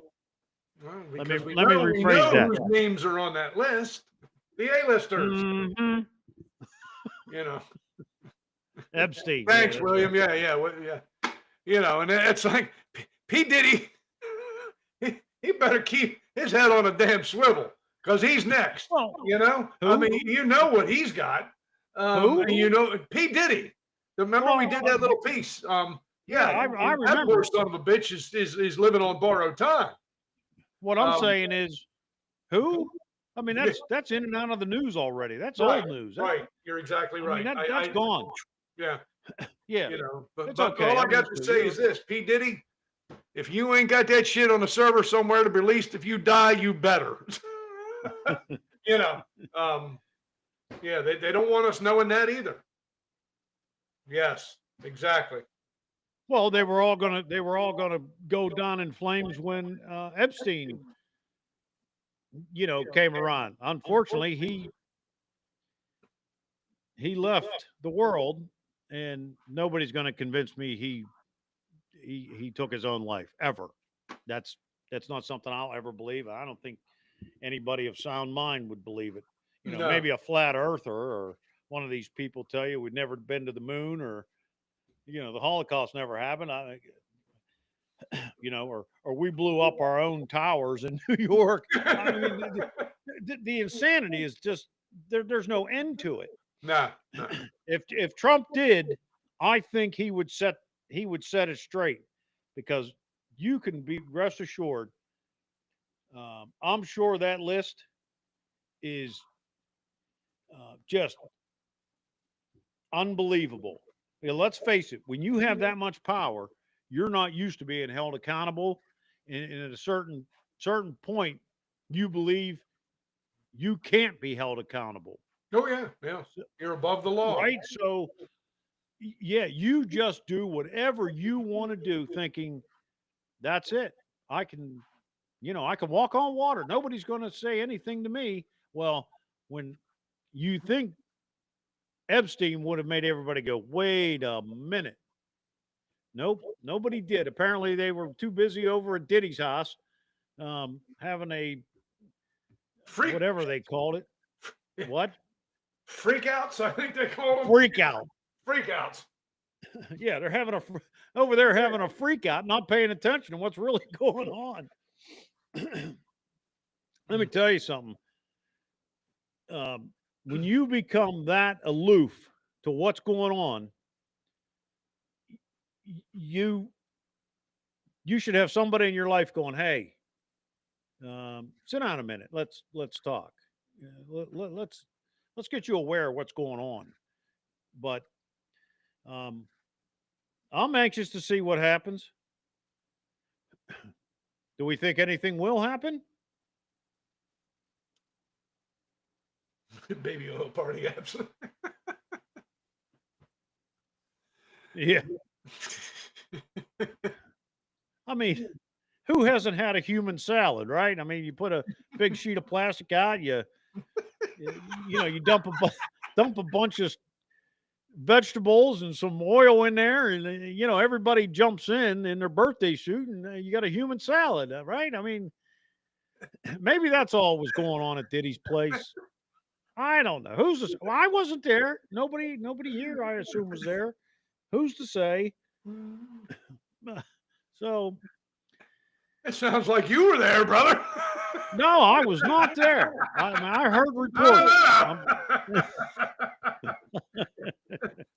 Well, let me because we let me rephrase know that. whose names are on that list. The A-listers. hmm You know. Epstein. Yeah, Thanks, that's right. William. Yeah, yeah, yeah. You know, and it's like P. Diddy. He better keep his head on a damn swivel because he's next. Well, You know, I who? mean, you know what he's got. Who? And you know, P. Diddy. Remember we Well, did that little piece. yeah, Yeah, I that poor remember. son of a bitch is living on borrowed time. What I'm Um, saying is, who? I mean, yeah, that's in and out of the news already. That's right, old news. right. You're exactly I mean, right. that's gone. Yeah, Yeah, you know, but it's but okay. all I I'm got used to to it. say is this: P. Diddy, if you ain't got that shit on the server somewhere to be released, if you die, you better. You know, um, yeah, they don't want us knowing that either. Yes, exactly. Well, they were all gonna go down in flames when Epstein, you know, came around. Unfortunately, he left the world, and nobody's going to convince me he took his own life ever. That's that's not something I'll ever believe. I don't think anybody of sound mind would believe it. You know, No, maybe a flat earther or one of these people tell you we'd never been to the moon or you know the Holocaust never happened. You know, or we blew up our own towers in New York. I mean, the insanity is just there's no end to it. no, no. If Trump did, I think he would set it straight because you can be rest assured. I'm sure that list is just unbelievable. You know, let's face it, when you have that much power, you're not used to being held accountable. And at a certain point, you believe you can't be held accountable. Oh yeah, yeah. So, You're above the law. right? So yeah, you just do whatever you want to do, thinking that's it. I can, you know, I can walk on water. Nobody's going to say anything to me. Well, when you think Epstein would have made everybody go, wait a minute. Nope, nobody did. Apparently, they were too busy over at Diddy's house having a Freak, whatever they called it. What? freakouts. I think they call them Freak out. freakouts. Yeah, they're having over there having a freak out, not paying attention to what's really going on. Let me tell you something. When you become that aloof to what's going on, you you should have somebody in your life going, "Hey, sit down a minute. Let's talk." let's get you aware of what's going on. But um, I'm anxious to see what happens. Do we think anything will happen? Baby oil party apps. Yeah. I mean, who hasn't had a human salad, right? I mean, you put a big sheet of plastic out, you dump a bunch of vegetables and some oil in there, and everybody jumps in their birthday suit, and you got a human salad, right? I mean, maybe that's all was going on at Diddy's place. I don't know. Who's this? Well, I wasn't there. Nobody here, I assume, was there. Who's to say? So It sounds like you were there, brother. no, I was not there. I heard reports.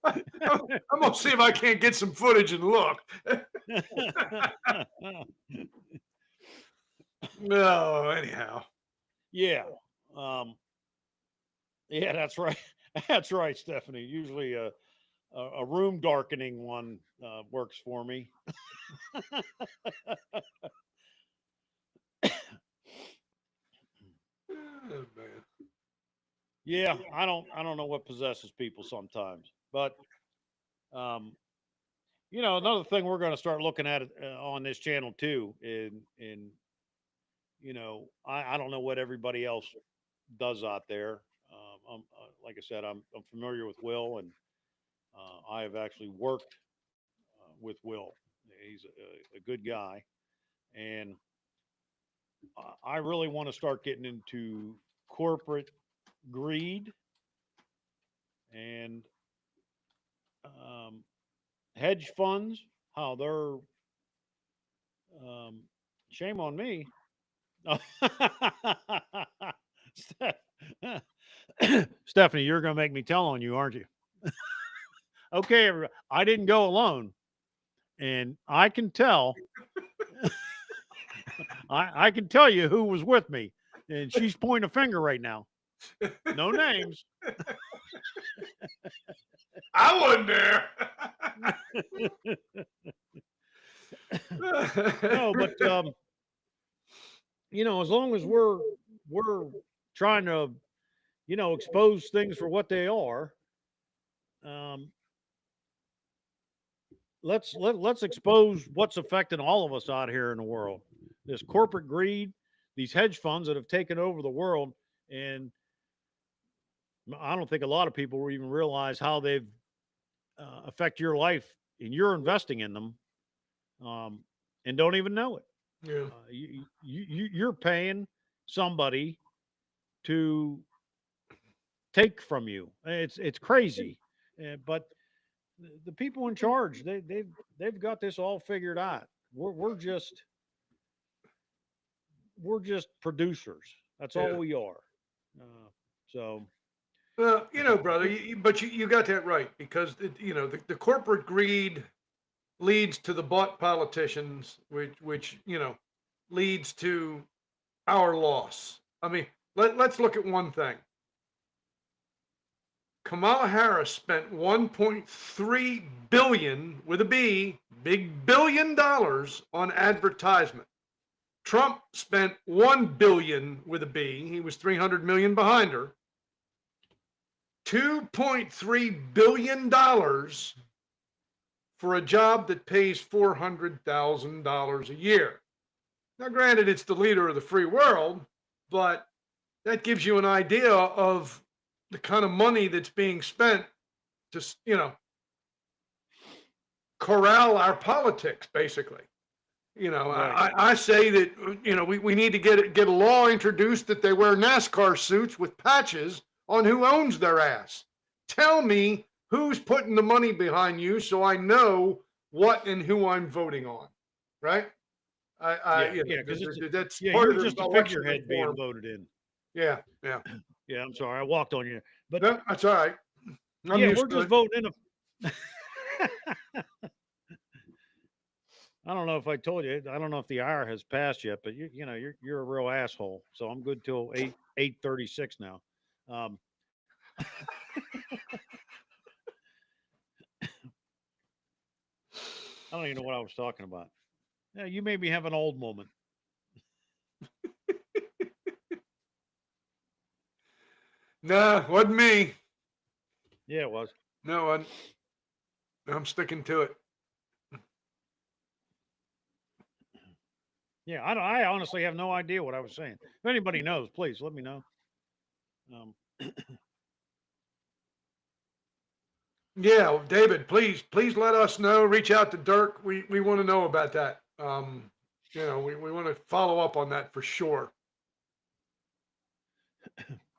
I'm gonna see if I can't get some footage and look. No, anyhow. Yeah. Yeah, that's right. That's right, Stephanie. Usually a room darkening one works for me. Oh, man. Yeah, I don't know what possesses people sometimes, but another thing we're going to start looking at on this channel too, and I don't know what everybody else does out there. Like I said, I'm familiar with Will, and I have actually worked with Will. He's a good guy, and I really want to start getting into corporate greed and hedge funds. How they're shame on me. Stephanie, you're going to make me tell on you, aren't you? Okay, everybody. I didn't go alone, and I can tell. I can tell you who was with me, and she's pointing a finger right now. No names. I wasn't there. No, but as long as we're trying to, expose things for what they are, let's expose what's affecting all of us out here in the world. This corporate greed, these hedge funds that have taken over the world, and I don't think a lot of people will even realize how they've affect your life, and you're investing in them, and don't even know it. Yeah. You're paying somebody to take from you. It's crazy, but the people in charge, they've got this all figured out. We're just producers. That's all we are. So. Well, brother, but you got that right, because the corporate greed leads to the bought politicians, which leads to our loss. I mean, let's look at one thing. Kamala Harris spent 1.3 billion with a B, big $1 billion on advertisement. Trump spent 1 billion with a B. He was 300 million behind her. $2.3 billion for a job that pays $400,000 a year. Now, granted, it's the leader of the free world, but that gives you an idea of the kind of money that's being spent to, corral our politics, basically. Right. I say that, we need to get a law introduced that they wear NASCAR suits with patches on who owns their ass. Tell me who's putting the money behind you, so I know what and who I'm voting on, right? Because that's part of just a figurehead being voted in. Yeah. Yeah, I'm sorry, I walked on you, but no, that's all right. we're just voting in a. I don't know if I told you. I don't know if the hour has passed yet, but you're a real asshole. So I'm good till 8:36 now. Um, I don't even know what I was talking about. Yeah, you made me have an old moment. Nah, wasn't me. Yeah, it was. No, I'm sticking to it. Yeah, I honestly have no idea what I was saying. If anybody knows, please let me know. Um, Yeah, David, please let us know. Reach out to Dirk. We want to know about that. We want to follow up on that for sure.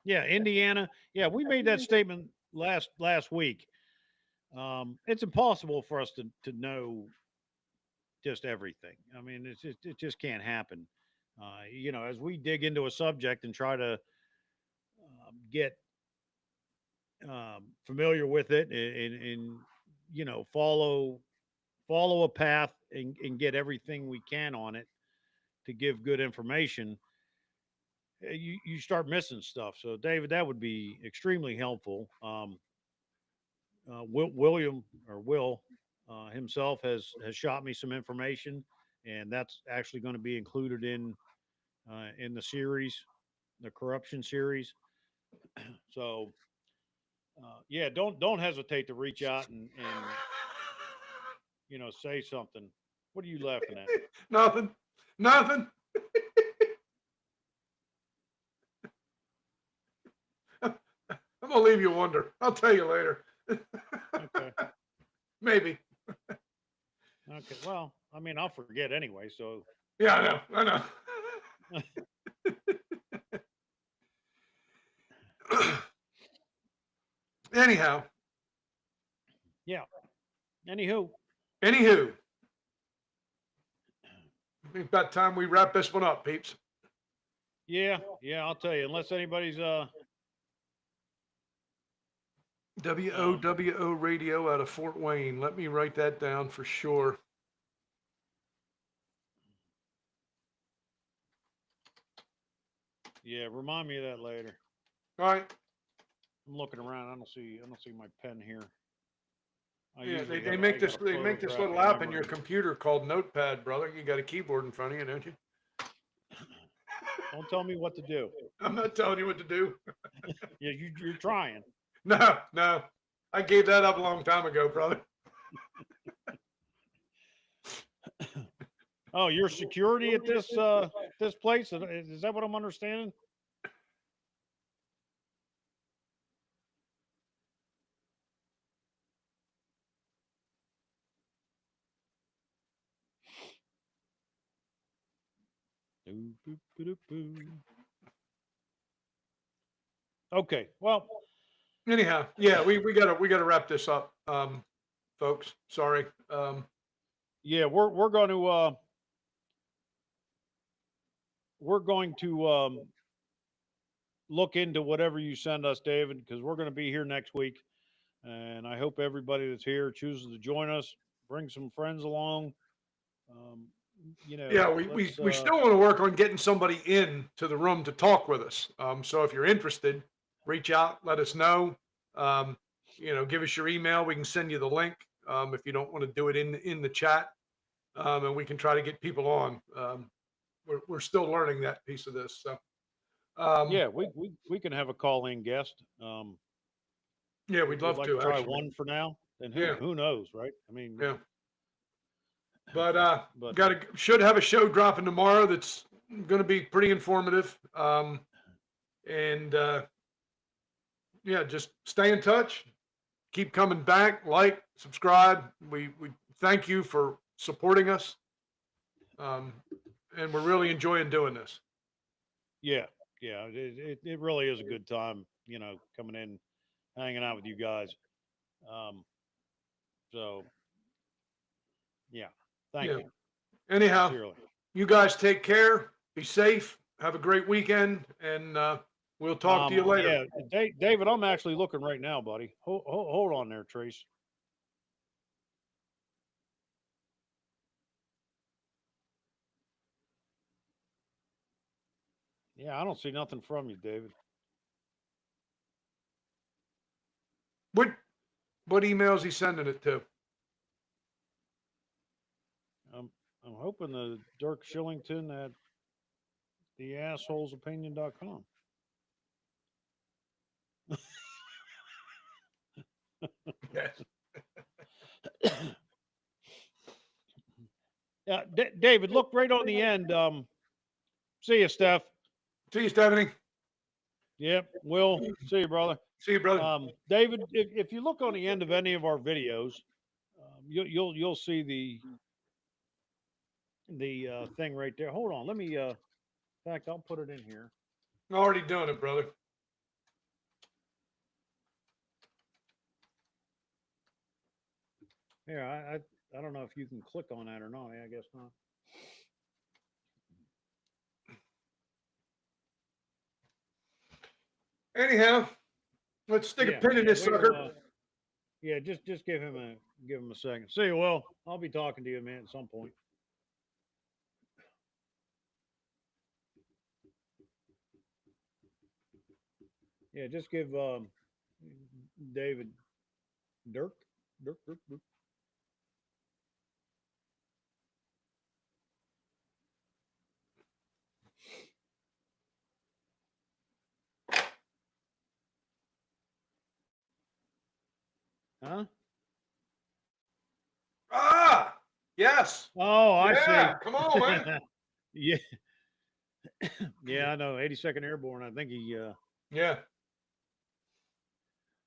yeah, Indiana. Yeah, we made that statement last week. It's impossible for us to know just everything. I mean, it just can't happen. As we dig into a subject and try to get familiar with it and follow a path and get everything we can on it to give good information, you start missing stuff. So, David, that would be extremely helpful. William or Will himself has shot me some information, and that's actually going to be included in the series, the corruption series. So, yeah, don't hesitate to reach out and say something. What are you laughing at? Nothing. Nothing. I'm gonna leave you wonder. I'll tell you later. Okay. Maybe. Okay. Well, I mean, I'll forget anyway. So, Yeah, I know. Anyhow, yeah. Anywho, anywho, it's about time we wrap this one up, peeps. yeah, I'll tell you. Unless anybody's um WOWO radio out of Fort Wayne. Let me write that down for sure. yeah, remind me of that later. All right. I'm looking around. I don't see my pen here. I Yeah, usually they have make I got this a they make this little photographic app in memory. your computer called Notepad, brother. You got a keyboard in front of you, don't you? Don't tell me what to do. I'm not telling you what to do. Yeah, you're trying. No. I gave that up a long time ago, brother. Oh, your security at this place? Is that what I'm understanding? Okay. Well, Anyhow, yeah, we gotta wrap this up, folks. Sorry. yeah, we're going to look into whatever you send us, David, because we're going to be here next week, and I hope everybody that's here chooses to join us. Bring some friends along. Um, Yeah, we still want to work on getting somebody in to the room to talk with us. So if you're interested, reach out, let us know. Um, give us your email. We can send you the link. If you don't want to do it in the chat, and we can try to get people on. We're still learning that piece of this. So yeah, we can have a call in guest. yeah, we'd We'd love like to to try actually. one for now. And Yeah, who knows, right? I mean, yeah. But but should have a show dropping tomorrow that's going to be pretty informative. And yeah, just stay in touch. Keep coming back. Like, subscribe. We thank you for supporting us. Um, and we're really enjoying doing this. yeah, yeah, it really is a good time. Coming in, hanging out with you guys. Um, so yeah, thank Yeah. you Anyhow, sincerely. you guys take care. Be safe. Have a great weekend, and we'll talk to you later. Yeah, David, I'm actually looking right now, buddy. Hold on there, Trace. Yeah, I don't see nothing from you, David. What email is he sending it to? I'm hoping the Dirk Shillington at TheA.S.SholesOpinion.com. Yes. Yeah, David, look right on the end. See you, Steph. See you, Stephanie. Yep, Will. See you, brother. See you, brother. David, if you look on the end of any of our videos, you'll see the thing right there. Hold on, let me. In fact, I'll put it in here. I'm already doing it, brother. Yeah, I don't know if you can click on that or not. I guess not. Anyhow, let's stick a pin in this sucker. Yeah, just give him a second. See you, Will. I'll be talking to you, man, at some point. Yeah, just give David Dirk. Huh? Ah, yes. Oh, I Yeah, see. come on, man. Yeah. Yeah, I know. 82nd Airborne. I think he. Yeah.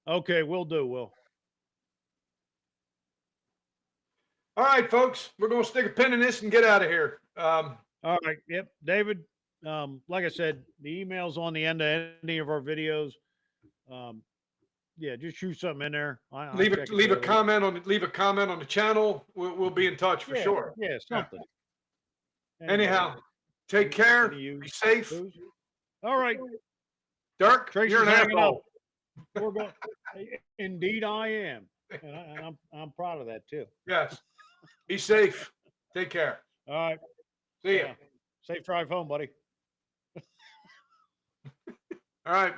Okay, we'll do. Will. All right, folks, we're going to stick a pin in this and get out of here. All right. Yep, David. Like I said, the email's on the end of any of our videos. Yeah, just shoot something in there. leave a comment on the channel. We'll be in touch for sure. Yeah, something. Yeah. Anyhow, take care. Be safe. All right. Dirk, Tracy's you're an asshole. We're going. Indeed, I am, and I'm proud of that too. Yes. Be safe. Take care. All right. See ya. Safe drive home, buddy. All right,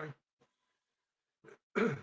man.